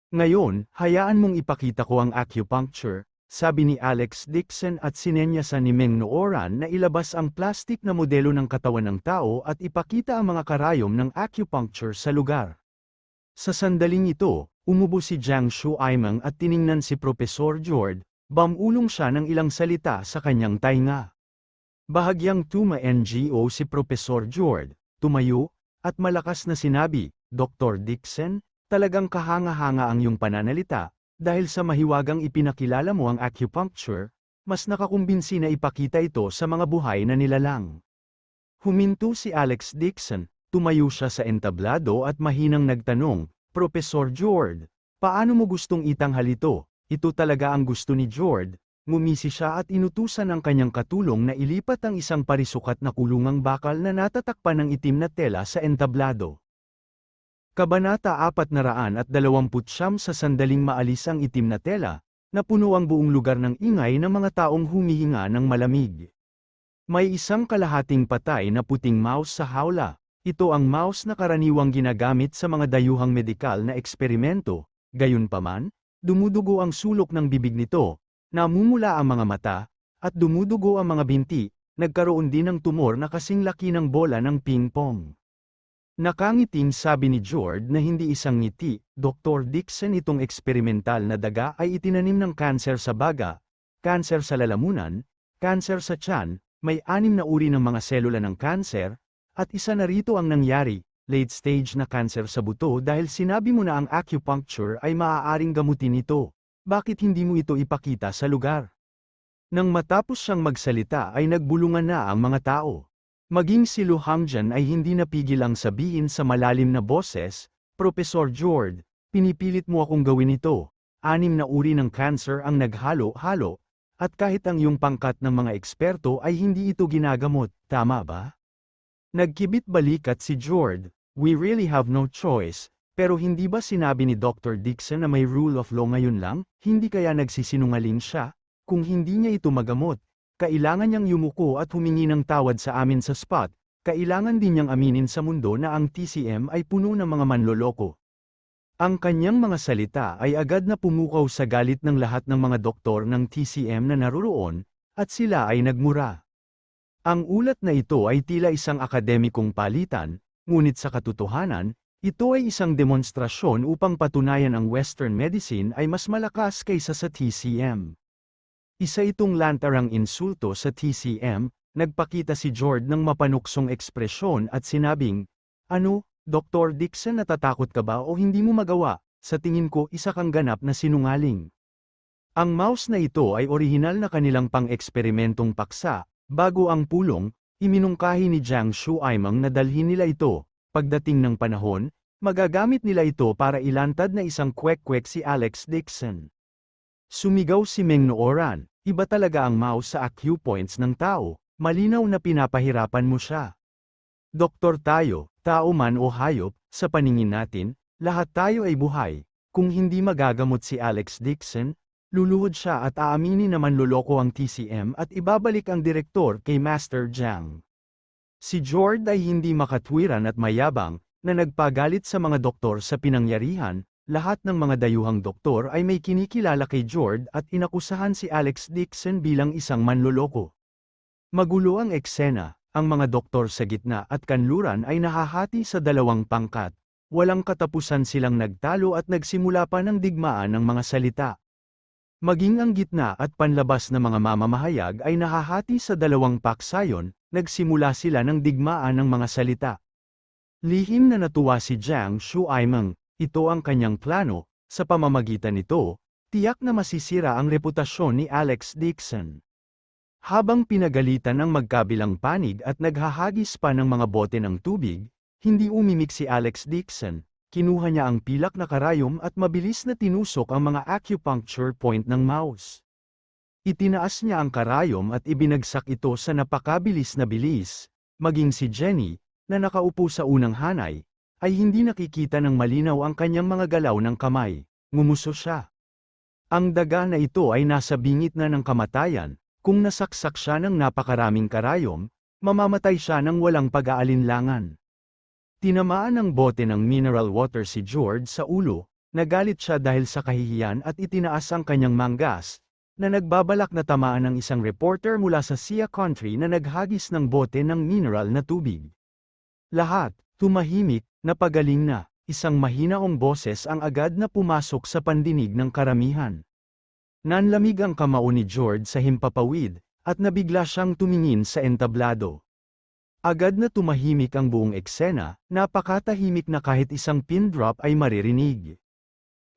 Ngayon, hayaan mong ipakita ko ang acupuncture, sabi ni Alex Dixon at sinenyasan ni Meng Nooran na ilabas ang plastik na modelo ng katawan ng tao at ipakita ang mga karayom ng acupuncture sa lugar. Sa sandaling ito, umubo si Jiang Shuaimeng at tiningnan si Professor Jord, bamulong siya ng ilang salita sa kanyang tainga. Bahagyang tuma-NGO si Professor Jord, tumayo, at malakas na sinabi, Dr. Dixon, talagang kahanga-hanga ang iyong pananalita, dahil sa mahiwagang ipinakilala mo ang acupuncture, mas nakakumbinsi na ipakita ito sa mga buhay na nilalang. Huminto si Alex Dixon, tumayo siya sa entablado at mahinang nagtanong, Professor Jord, paano mo gustong itanghal ito? Ito talaga ang gusto ni Jord. Ngumisi siya at inutusan ang kanyang katulong na ilipat ang isang parisukat na kulungang bakal na natatakpan ng itim na tela sa entablado. Kabanata 429 sa sandaling maalis ang itim na tela, napuno ang buong lugar ng ingay ng mga taong humihinga ng malamig. May isang kalahating patay na puting mouse sa hawla. Ito ang mouse na karaniwang ginagamit sa mga dayuhang medikal na eksperimento. Gayunpaman, dumudugo ang sulok ng bibig nito, namumula ang mga mata, at dumudugo ang mga binti. Nagkaroon din ng tumor na kasing laki ng bola ng ping-pong. Nakangiting sabi ni Jord na hindi isang ngiti, Dr. Dixon, itong eksperimental na daga ay itinanim ng kanser sa baga, kanser sa lalamunan, kanser sa tiyan, may 6 na uri ng mga selula ng kanser, at isa na rito ang nangyari, late stage na kanser sa buto dahil sinabi mo na ang acupuncture ay maaaring gamutin ito. Bakit hindi mo ito ipakita sa lugar? Nang matapos siyang magsalita ay nagbulungan na ang mga tao. Maging si Lu Hangjian ay hindi napigil ang sabihin sa malalim na boses, Professor Jord, pinipilit mo akong gawin ito. 6 na uri ng cancer ang naghalo-halo, at kahit ang iyong pangkat ng mga eksperto ay hindi ito ginagamot, tama ba? Nagkibit balikat si Jord, we really have no choice, pero hindi ba sinabi ni Dr. Dixon na may rule of law ngayon lang, hindi kaya nagsisinungaling siya? Kung hindi niya ito magamot, kailangan niyang yumuko at humingi ng tawad sa amin sa spot, kailangan din niyang aminin sa mundo na ang TCM ay puno ng mga manloloko. Ang kanyang mga salita ay agad na pumukaw sa galit ng lahat ng mga doktor ng TCM na naruroon, at sila ay nagmura. Ang ulat na ito ay tila isang akademikong palitan, ngunit sa katotohanan, ito ay isang demonstrasyon upang patunayan ang Western medicine ay mas malakas kaysa sa TCM. Isa itong lantarang insulto sa TCM, nagpakita si Jord ng mapanuksong ekspresyon at sinabing, ano, Dr. Dixon, natatakot ka ba o hindi mo magawa? Sa tingin ko isa kang ganap na sinungaling. Ang mouse na ito ay orihinal na kanilang pang-eksperimentong paksa, bago ang pulong, iminungkahi ni Jiang Shuaimeng na dalhin nila ito, pagdating ng panahon, magagamit nila ito para ilantad na isang kwek-kwek si Alex Dixon. Sumigaw si Meng Nooran, iba talaga ang mouse sa acupoints ng tao, malinaw na pinapahirapan mo siya. Doktor tayo, tao man o hayop, sa paningin natin, lahat tayo ay buhay. Kung hindi magagamot si Alex Dixon, luluhod siya at aaminin na manloloko ang TCM at ibabalik ang direktor kay Master Jiang. Si Jord ay hindi makatwiran at mayabang, na nagpagalit sa mga doktor sa pinangyarihan. Lahat ng mga dayuhang doktor ay may kinikilala kay Jord at inakusahan si Alex Dixon bilang isang manloloko. Magulo ang eksena, ang mga doktor sa gitna at kanluran ay nahahati sa dalawang pangkat. Walang katapusan silang nagtalo at nagsimula pa ng digmaan ng mga salita. Maging ang gitna at panlabas na mga mamamahayag ay nahahati sa dalawang paksayon, nagsimula sila ng digmaan ng mga salita. Lihim na natuwa si Jiang Shuaimeng, ito ang kanyang plano, sa pamamagitan nito, tiyak na masisira ang reputasyon ni Alex Dixon. Habang pinagalitan ang magkabilang panig at naghahagis pa ng mga bote ng tubig, hindi umimik si Alex Dixon, kinuha niya ang pilak na karayom at mabilis na tinusok ang mga acupuncture point ng mouse. Itinaas niya ang karayom at ibinagsak ito sa napakabilis na bilis, maging si Jenny, na nakaupo sa unang hanay, ay hindi nakikita ng malinaw ang kanyang mga galaw ng kamay, ngumuso siya. Ang daga na ito ay nasa bingit na ng kamatayan, kung nasaksak siya ng napakaraming karayom, mamamatay siya ng walang pag-aalinlangan. Tinamaan ng bote ng mineral water si George sa ulo, nagalit siya dahil sa kahihiyan at itinaas ang kanyang manggas, na nagbabalak na tamaan ng isang reporter mula sa Sia Country na naghagis ng bote ng mineral na tubig. Lahat, tumahimik, napagaling na, isang mahinaong boses ang agad na pumasok sa pandinig ng karamihan. Nanlamig ang kamao ni George sa himpapawid, at nabigla siyang tumingin sa entablado. Agad na tumahimik ang buong eksena, napakatahimik na kahit isang pin drop ay maririnig.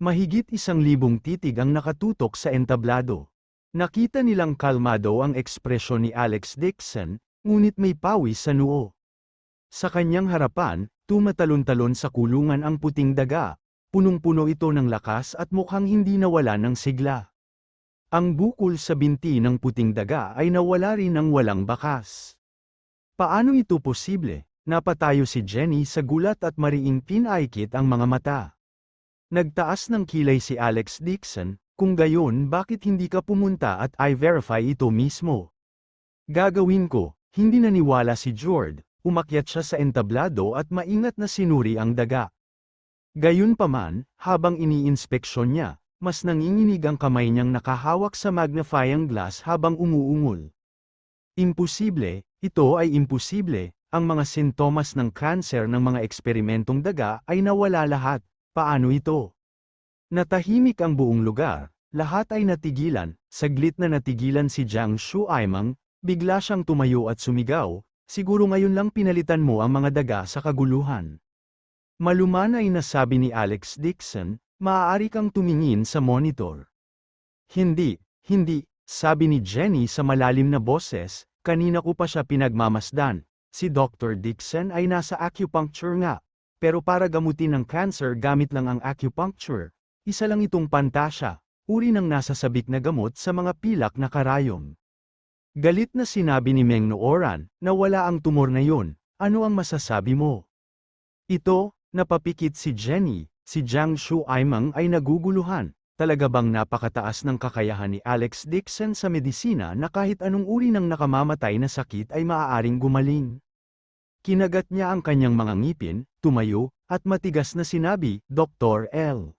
Mahigit 1,000 titig ang nakatutok sa entablado. Nakita nilang kalmado ang ekspresyon ni Alex Dixon, ngunit may pawis sa noo. Sa kanyang harapan, tumatalon-talon sa kulungan ang puting daga, punong-puno ito ng lakas at mukhang hindi nawala ng sigla. Ang bukol sa binti ng puting daga ay nawala rin ng walang bakas. Paano ito posible? Napatayo si Jenny sa gulat at mariing pinaikit ang mga mata. Nagtaas ng kilay si Alex Dixon, kung gayon bakit hindi ka pumunta at i-verify ito mismo? Gagawin ko, hindi naniwala si George, umakyat siya sa entablado at maingat na sinuri ang daga. Gayunpaman, habang iniinspeksyon niya, mas nanginginig ang kamay niyang nakahawak sa magnifying glass habang umuungol. Imposible, ito ay imposible, ang mga sintomas ng kanser ng mga eksperimentong daga ay nawala lahat, paano ito? Natahimik ang buong lugar, lahat ay natigilan, saglit na natigilan si Jiang Shuaimeng, bigla siyang tumayo at sumigaw, siguro ngayon lang pinalitan mo ang mga daga sa kaguluhan. Malumanay na sabi ni Alex Dixon, maaari kang tumingin sa monitor. Hindi, sabi ni Jenny sa malalim na boses, kanina ko pa siya pinagmamasdan, si Dr. Dixon ay nasa acupuncture nga, pero para gamutin ang cancer gamit lang ang acupuncture, isa lang itong pantasya, uri ng nasasabik na gamot sa mga pilak na karayom. Galit na sinabi ni Meng Nooran, na wala ang tumor na yun, ano ang masasabi mo? Ito, napapikit si Jenny, si Jiang Shuaimeng ay naguguluhan, talaga bang napakataas ng kakayahan ni Alex Dixon sa medisina na kahit anong uri ng nakamamatay na sakit ay maaaring gumaling? Kinagat niya ang kanyang mga ngipin, tumayo, at matigas na sinabi, Dr. L.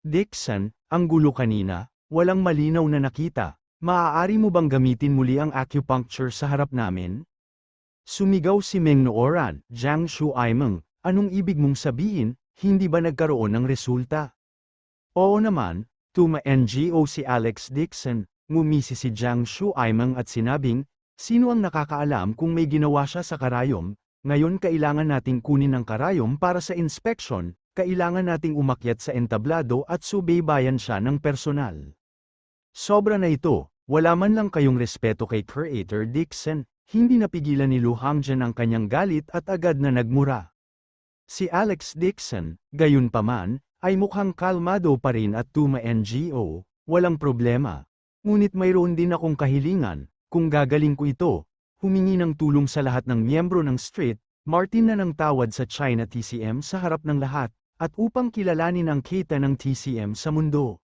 Dixon, ang gulo kanina, walang malinaw na nakita. Maaari mo bang gamitin muli ang acupuncture sa harap namin? Sumigaw si Meng Nooran, Jiang Shuaimeng, anong ibig mong sabihin, hindi ba nagkaroon ng resulta? Oo naman, tuma-NGO si Alex Dixon, ngumisi si Jiang Shuaimeng at sinabing, sino ang nakakaalam kung may ginawa siya sa karayom, ngayon kailangan nating kunin ang karayom para sa inspection, kailangan nating umakyat sa entablado at subaybayan siya ng personal. Sobra na ito, wala man lang kayong respeto kay Creator Dixon, hindi napigilan ni Lu Hangjian ang kanyang galit at agad na nagmura. Si Alex Dixon, gayunpaman, ay mukhang kalmado pa rin at tuma-NGO, walang problema. Ngunit mayroon din akong kahilingan, kung gagaling ko ito, humingi ng tulong sa lahat ng miyembro ng Street, Martin na ng tawad sa China TCM sa harap ng lahat, at upang kilalanin ang kita ng TCM sa mundo.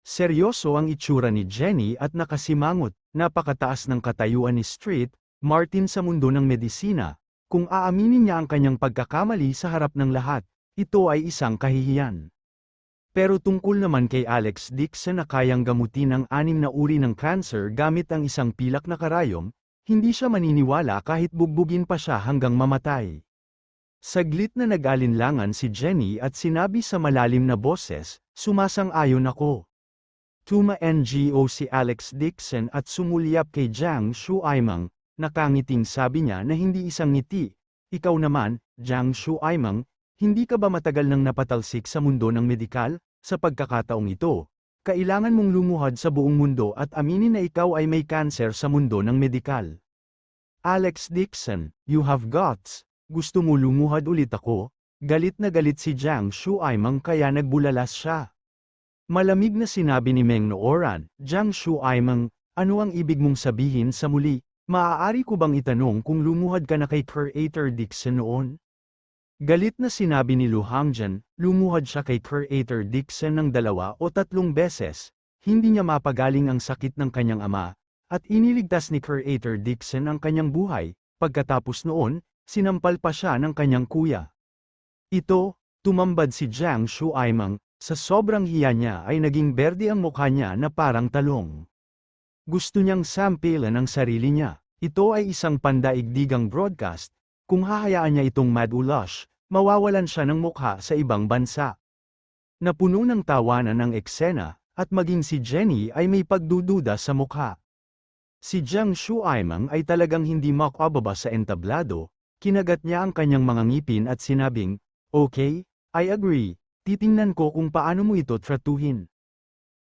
Seryoso ang itsura ni Jenny at nakasimangot, napakataas ng katayuan ni Street, Martin sa mundo ng medisina, kung aaminin niya ang kanyang pagkakamali sa harap ng lahat, ito ay isang kahihiyan. Pero tungkol naman kay Alex Dixon na kayang gamutin ang 6 na uri ng cancer gamit ang isang pilak na karayom, hindi siya maniniwala kahit bugbugin pa siya hanggang mamatay. Saglit na nag-alinlangan si Jenny at sinabi sa malalim na boses, sumasang-ayon ako. Tuma-NGO si Alex Dixon at sumulyap kay Jiang Shuaimang, nakangiting sabi niya na hindi isang ngiti. Ikaw naman, Jiang Shuaimang, hindi ka ba matagal nang napatalsik sa mundo ng medikal? Sa pagkakataong ito, kailangan mong lumuhad sa buong mundo at aminin na ikaw ay may cancer sa mundo ng medikal. Alex Dixon, you have guts. Gusto mo lumuhad ulit ako? Galit na galit si Jiang Shuaimang kaya nagbulalas siya. Malamig na sinabi ni Meng Nooran, Jiang Shuaimang, ano ang ibig mong sabihin sa muli? Maaari ko bang itanong kung lumuhad ka na kay Creator Dixon noon? Galit na sinabi ni Lu Hangjian, lumuhad siya kay Creator Dixon ng 2 o 3 beses, hindi niya mapagaling ang sakit ng kanyang ama, at iniligtas ni Creator Dixon ang kanyang buhay, pagkatapos noon, sinampal pa siya ng kanyang kuya. Ito, tumambad si Jiang Shuaimang, sa sobrang hiya niya ay naging berde ang mukha niya na parang talong. Gusto niyang sampilan ang sarili niya. Ito ay isang pandaigdigang broadcast, kung hahayaan niya itong madulash, mawawalan siya ng mukha sa ibang bansa. Napuno ng tawanan ang eksena, at maging si Jenny ay may pagdududa sa mukha. Si Jiang Shuaimang ay talagang hindi makababa sa entablado, kinagat niya ang kanyang mga ngipin at sinabing, okay, I agree. Titingnan ko kung paano mo ito tratuhin.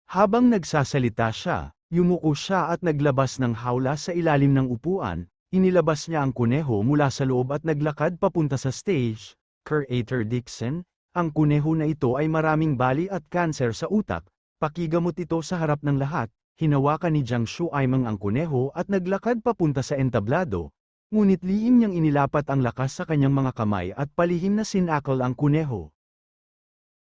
Habang nagsasalita siya, yumuko siya at naglabas ng hawla sa ilalim ng upuan, inilabas niya ang kuneho mula sa loob at naglakad papunta sa stage. Creator Dixon, ang kuneho na ito ay maraming bali at kanser sa utak, pakigamot ito sa harap ng lahat, hinawakan ni Jiang Shuaimang ang kuneho at naglakad papunta sa entablado, ngunit lihim niyang inilapat ang lakas sa kanyang mga kamay at palihim na sinakal ang kuneho.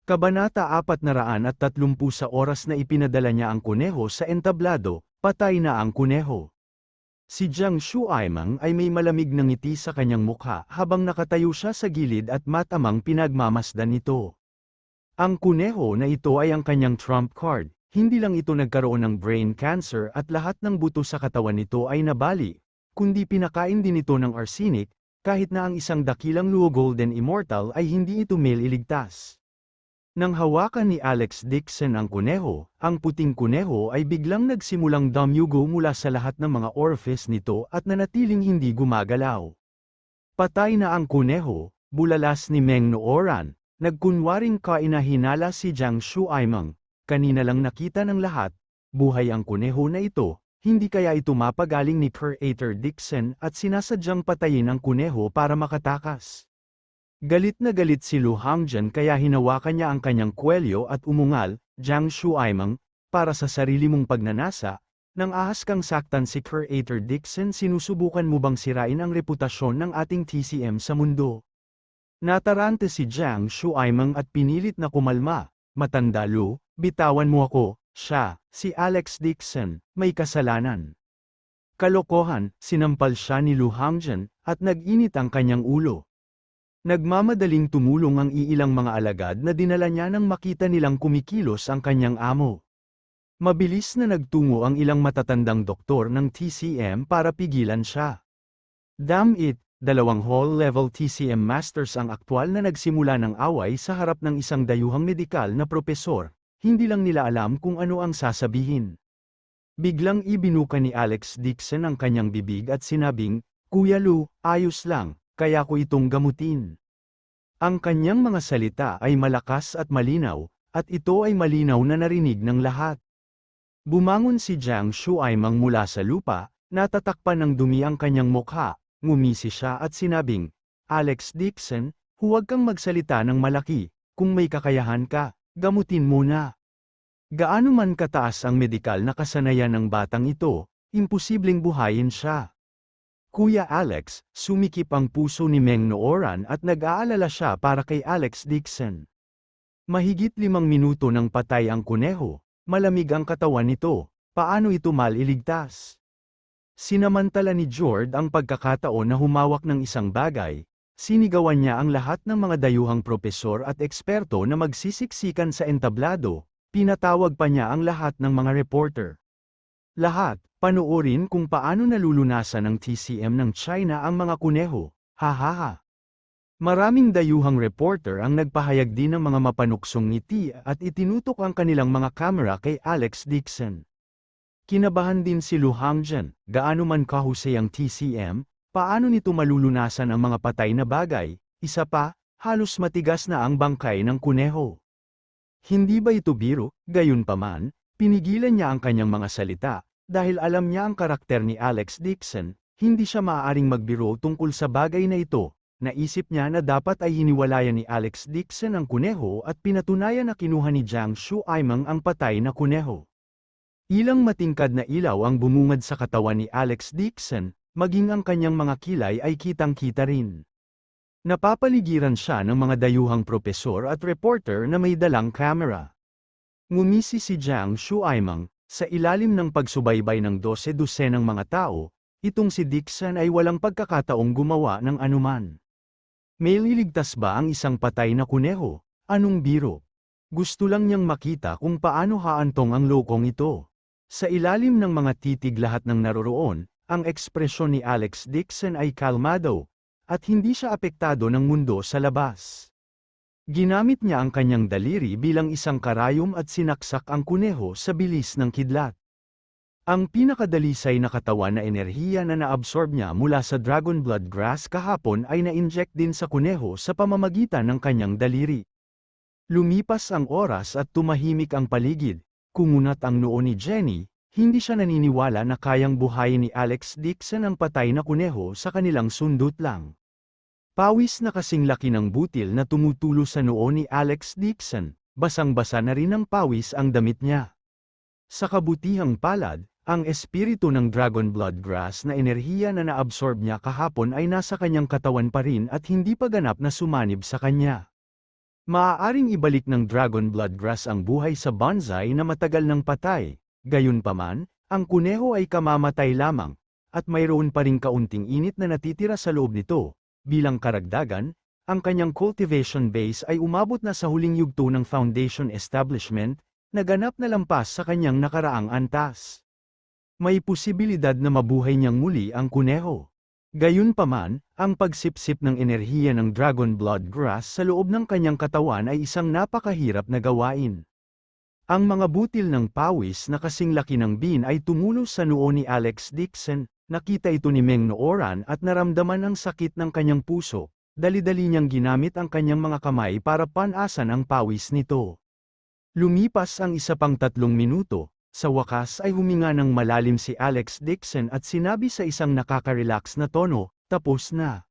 Kabanata 430 sa oras na ipinadala niya ang kuneho sa entablado, patay na ang kuneho. Si Jiang Shuaimang ay may malamig na ngiti sa kanyang mukha habang nakatayo siya sa gilid at matamang pinagmamasdan nito. Ang kuneho na ito ay ang kanyang trump card, hindi lang ito nagkaroon ng brain cancer at lahat ng buto sa katawan nito ay nabali, kundi pinakain din ito ng arsenic, kahit na ang isang dakilang Luo Golden Immortal ay hindi ito mailigtas. Nang hawakan ni Alex Dixon ang kuneho, ang puting kuneho ay biglang nagsimulang dumuyugo mula sa lahat ng mga orifice nito at nanatiling hindi gumagalaw. Patay na ang kuneho, bulalas ni Meng Nooran, nagkunwaring kainahinala si Jiang Shuaimang, kanina lang nakita ng lahat, buhay ang kuneho na ito, hindi kaya ito mapagaling ni Creator Dixon at sinasadyang patayin ang kuneho para makatakas. Galit na galit si Lu Hangjian kaya hinawakan niya ang kanyang kwelyo at umungal, Jiang Shuaimang, para sa sarili mong pagnanasa, nang ahas kang saktan si Creator Dixon sinusubukan mo bang sirain ang reputasyon ng ating TCM sa mundo? Natarante si Jiang Shuaimang at pinilit na kumalma, matanda Lu, bitawan mo ako, siya, si Alex Dixon, may kasalanan. Kalokohan, sinampal siya ni Lu Hangjian, at nag-init ang kanyang ulo. Nagmamadaling tumulong ang iilang mga alagad na dinala niya nang makita nilang kumikilos ang kanyang amo. Mabilis na nagtungo ang ilang matatandang doktor ng TCM para pigilan siya. Damn it, 2 hall-level TCM masters ang aktwal na nagsimula ng away sa harap ng isang dayuhang medikal na propesor, hindi lang nila alam kung ano ang sasabihin. Biglang ibinuka ni Alex Dixon ang kanyang bibig at sinabing, Kuya Lu, ayos lang. Kaya ko itong gamutin. Ang kanyang mga salita ay malakas at malinaw, at ito ay malinaw na narinig ng lahat. Bumangon si Jiang Shuaimang mula sa lupa, natatakpan ng dumi ang kanyang mukha, ngumisi siya at sinabing, Alex Dixon, huwag kang magsalita ng malaki, kung may kakayahan ka, gamutin mo na. Gaano man kataas ang medikal na kasanayan ng batang ito, imposibleng buhayin siya. Kuya Alex, sumikip ang puso ni Meng Nooran at nag-aalala siya para kay Alex Dixon. Mahigit 5 minuto nang patay ang kuneho, malamig ang katawan nito, paano ito maliligtas? Sinamantala ni Jord ang pagkakataon na humawak ng isang bagay, sinigawan niya ang lahat ng mga dayuhang propesor at eksperto na magsisiksikan sa entablado, pinatawag pa niya ang lahat ng mga reporter. Lahat, panoorin kung paano nalulunasan ng TCM ng China ang mga kuneho, hahaha. Maraming dayuhang reporter ang nagpahayag din ng mga mapanuksong ngiti at itinutok ang kanilang mga kamera kay Alex Dixon. Kinabahan din si Lu Hangjian, gaano man kahusay ang TCM, paano nito malulunasan ang mga patay na bagay, isa pa, halos matigas na ang bangkay ng kuneho. Hindi ba ito biro? Gayunpaman, pinigilan niya ang kanyang mga salita, dahil alam niya ang karakter ni Alex Dixon, hindi siya maaaring magbiro tungkol sa bagay na ito. Naisip niya na dapat ay hiniwalayan ni Alex Dixon ang kuneho at pinatunayan na kinuha ni Jiang Shuaimeng ang patay na kuneho. Ilang matingkad na ilaw ang bumungad sa katawan ni Alex Dixon, maging ang kanyang mga kilay ay kitang-kita rin. Napapaligiran siya ng mga dayuhang propesor at reporter na may dalang kamera. Ngumisi si Jiang Shuaimeng, sa ilalim ng pagsubaybay ng 12 dosenang mga tao, itong si Dixon ay walang pagkakataong gumawa ng anuman. May liligtas ba ang isang patay na kuneho? Anong biro? Gusto lang niyang makita kung paano haantong ang lokong ito. Sa ilalim ng mga titig lahat ng naroroon, ang ekspresyon ni Alex Dixon ay kalmado, at hindi siya apektado ng mundo sa labas. Ginamit niya ang kanyang daliri bilang isang karayom at sinaksak ang kuneho sa bilis ng kidlat. Ang pinakadalisay na katawan na enerhiya na naabsorb niya mula sa dragon blood grass kahapon ay na-inject din sa kuneho sa pamamagitan ng kanyang daliri. Lumipas ang oras at tumahimik ang paligid. Kumunat ang noo ni Jenny, hindi siya naniniwala na kayang buhayin ni Alex Dixon ang patay na kuneho sa kanilang sundot lang. Pawis na kasing laki ng butil na tumutulo sa noo ni Alex Dixon, basang-basa na rin ng pawis ang damit niya. Sa kabutihang palad, ang espiritu ng dragon blood grass na enerhiya na naabsorb niya kahapon ay nasa kanyang katawan pa rin at hindi pa ganap na sumanib sa kanya. Maaaring ibalik ng dragon blood grass ang buhay sa bonsai na matagal nang patay, gayunpaman, ang kuneho ay kamamatay lamang, at mayroon pa ring kaunting init na natitira sa loob nito. Bilang karagdagan, ang kanyang cultivation base ay umabot na sa huling yugto ng foundation establishment, na ganap na lampas sa kanyang nakaraang antas. May posibilidad na mabuhay niyang muli ang kuneho. Gayunpaman, ang pagsipsip ng enerhiya ng dragon blood grass sa loob ng kanyang katawan ay isang napakahirap na gawain. Ang mga butil ng pawis na kasing laki ng bin ay tumulo sa noo ni Alex Dixon, nakita ito ni Meng Nooran at naramdaman ang sakit ng kanyang puso, dali-dali niyang ginamit ang kanyang mga kamay para panasan ang pawis nito. Lumipas ang isa pang 3 minuto. Sa wakas ay huminga ng malalim si Alex Dixon at sinabi sa isang nakaka-relax na tono, tapos na.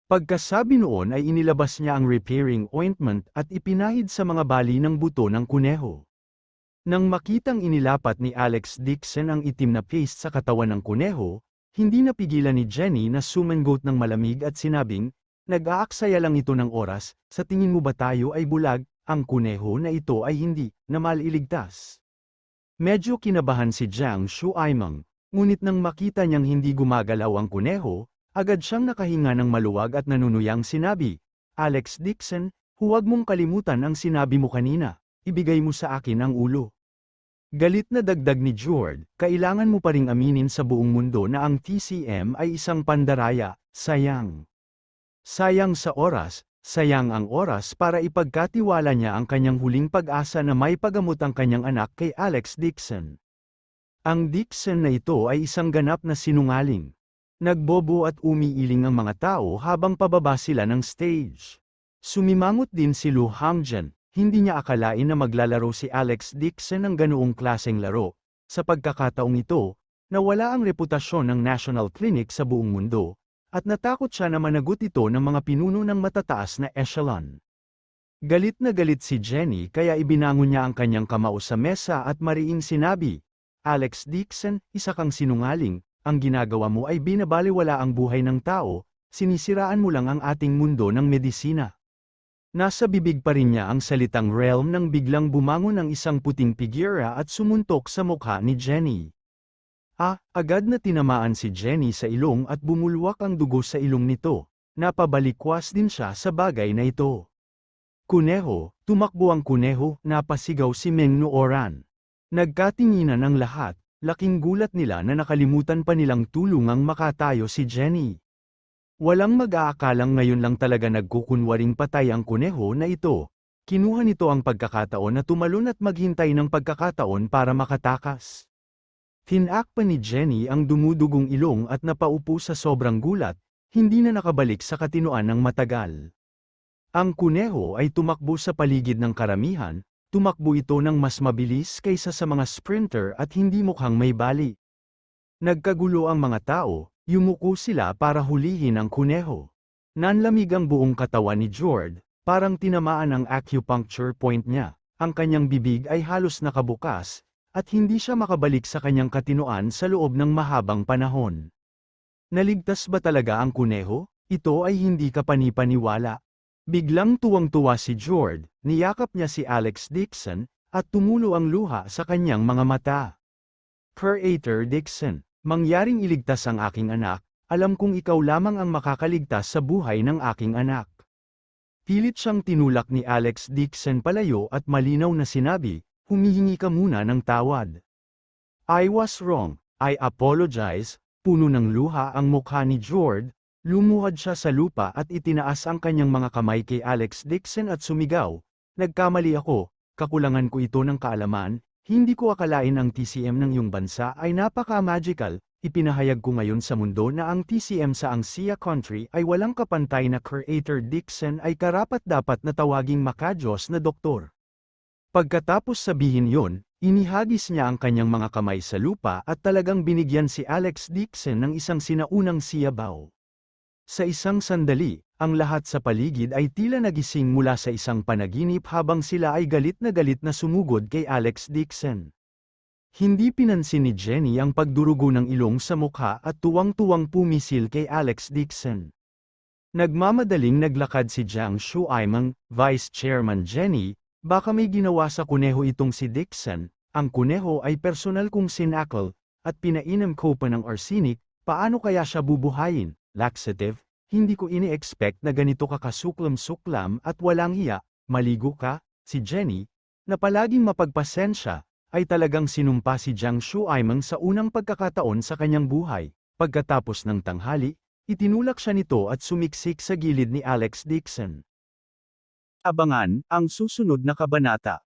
Pagkasabi noon ay inilabas niya ang repairing ointment at ipinahid sa mga bali ng buto ng kuneho. Nang makitang inilapat ni Alex Dixon ang itim na paste sa katawan ng kuneho, hindi napigilan ni Jenny na sumangot ng malamig at sinabing, nag-aaksaya lang ito ng oras, sa tingin mo ba tayo ay bulag, ang kuneho na ito ay hindi na maliligtas. Medyo kinabahan si Jiang Shuaimeng, ngunit nang makita niyang hindi gumagalaw ang kuneho, agad siyang nakahinga ng maluwag at nanunuyang sinabi, Alex Dixon, huwag mong kalimutan ang sinabi mo kanina, ibigay mo sa akin ang ulo. Galit na dagdag ni Jord, kailangan mo pa ring aminin sa buong mundo na ang TCM ay isang pandaraya, sayang. Sayang sa oras, sayang ang oras para ipagkatiwala niya ang kanyang huling pag-asa na may pagamot ang kanyang anak kay Alex Dixon. Ang Dixon na ito ay isang ganap na sinungaling. Nagbobo at umiiling ang mga tao habang pababa sila ng stage. Sumimangot din si Lu Hangjian, hindi niya akalain na maglalaro si Alex Dixon ng ganoong klaseng laro. Sa pagkakataong ito, nawala ang reputasyon ng National Clinic sa buong mundo, at natakot siya na managot ito ng mga pinuno ng matataas na echelon. Galit na galit si Jenny kaya ibinangon niya ang kanyang kamao sa mesa at mariing sinabi, Alex Dixon, isa kang sinungaling, ang ginagawa mo ay binabalewala ang buhay ng tao, sinisiraan mo lang ang ating mundo ng medisina. Nasa bibig pa rin niya ang salitang realm nang biglang bumangon ang isang puting figura at sumuntok sa mukha ni Jenny. Agad na tinamaan si Jenny sa ilong at bumulwak ang dugo sa ilong nito, napabalikwas din siya sa bagay na ito. Kuneho, tumakbo ang kuneho, napasigaw si Meng Nooran. Nagkatinginan ang lahat, laking gulat nila na nakalimutan pa nilang tulungang makatayo si Jenny. Walang mag-aakalang ngayon lang talaga nagkukunwaring patay ang kuneho na ito. Kinuha nito ang pagkakataon na tumalon at maghintay ng pagkakataon para makatakas. Tinakpan ni Jenny ang dumudugong ilong at napaupo sa sobrang gulat, hindi na nakabalik sa katinoan ng matagal. Ang kuneho ay tumakbo sa paligid ng karamihan, tumakbo ito ng mas mabilis kaysa sa mga sprinter at hindi mukhang may bali. Nagkagulo ang mga tao, yumuko sila para hulihin ang kuneho. Nanlamig ang buong katawan ni Jord, parang tinamaan ang acupuncture point niya, ang kanyang bibig ay halos nakabukas, at hindi siya makabalik sa kanyang katinoan sa loob ng mahabang panahon. Naligtas ba talaga ang kuneho? Ito ay hindi kapanipaniwala. Biglang tuwang-tuwa si Jord, niyakap niya si Alex Dixon, at tumulo ang luha sa kanyang mga mata. Creator Dixon, mangyaring iligtas ang aking anak, alam kong ikaw lamang ang makakaligtas sa buhay ng aking anak. Pilit siyang tinulak ni Alex Dixon palayo at malinaw na sinabi, humihingi ka muna ng tawad. I was wrong, I apologize. Puno ng luha ang mukha ni Jord, lumuhad siya sa lupa at itinaas ang kanyang mga kamay kay Alex Dixon at sumigaw, nagkamali ako, kakulangan ko ito ng kaalaman, hindi ko akalain ang TCM ng iyong bansa ay napaka-magical, ipinahayag ko ngayon sa mundo na ang TCM sa Angsia Country ay walang kapantay na Creator Dixon ay karapat-dapat na tawaging makajos na doktor. Pagkatapos sabihin yon, inihagis niya ang kanyang mga kamay sa lupa at talagang binigyan si Alex Dixon ng isang sinaunang siyabaw. Sa isang sandali, ang lahat sa paligid ay tila nagising mula sa isang panaginip habang sila ay galit na sumugod kay Alex Dixon. Hindi pinansin ni Jenny ang pagdurugo ng ilong sa mukha at tuwang-tuwang pumisil kay Alex Dixon. Nagmamadaling naglakad si Jiang Shuaimeng, Vice Chairman Jenny, baka may ginawa sa kuneho itong si Dixon, ang kuneho ay personal kong sinakal, at pinainom ko pa ng arsenic, paano kaya siya bubuhayin, laxative, hindi ko ini-expect na ganito ka kasuklam-suklam at walang hiya, maligo ka, si Jenny, na palaging mapagpasensya, ay talagang sinumpa si Jiang Shuaimeng sa unang pagkakataon sa kanyang buhay. Pagkatapos ng tanghali, itinulak siya nito at sumiksik sa gilid ni Alex Dixon. Abangan ang susunod na kabanata.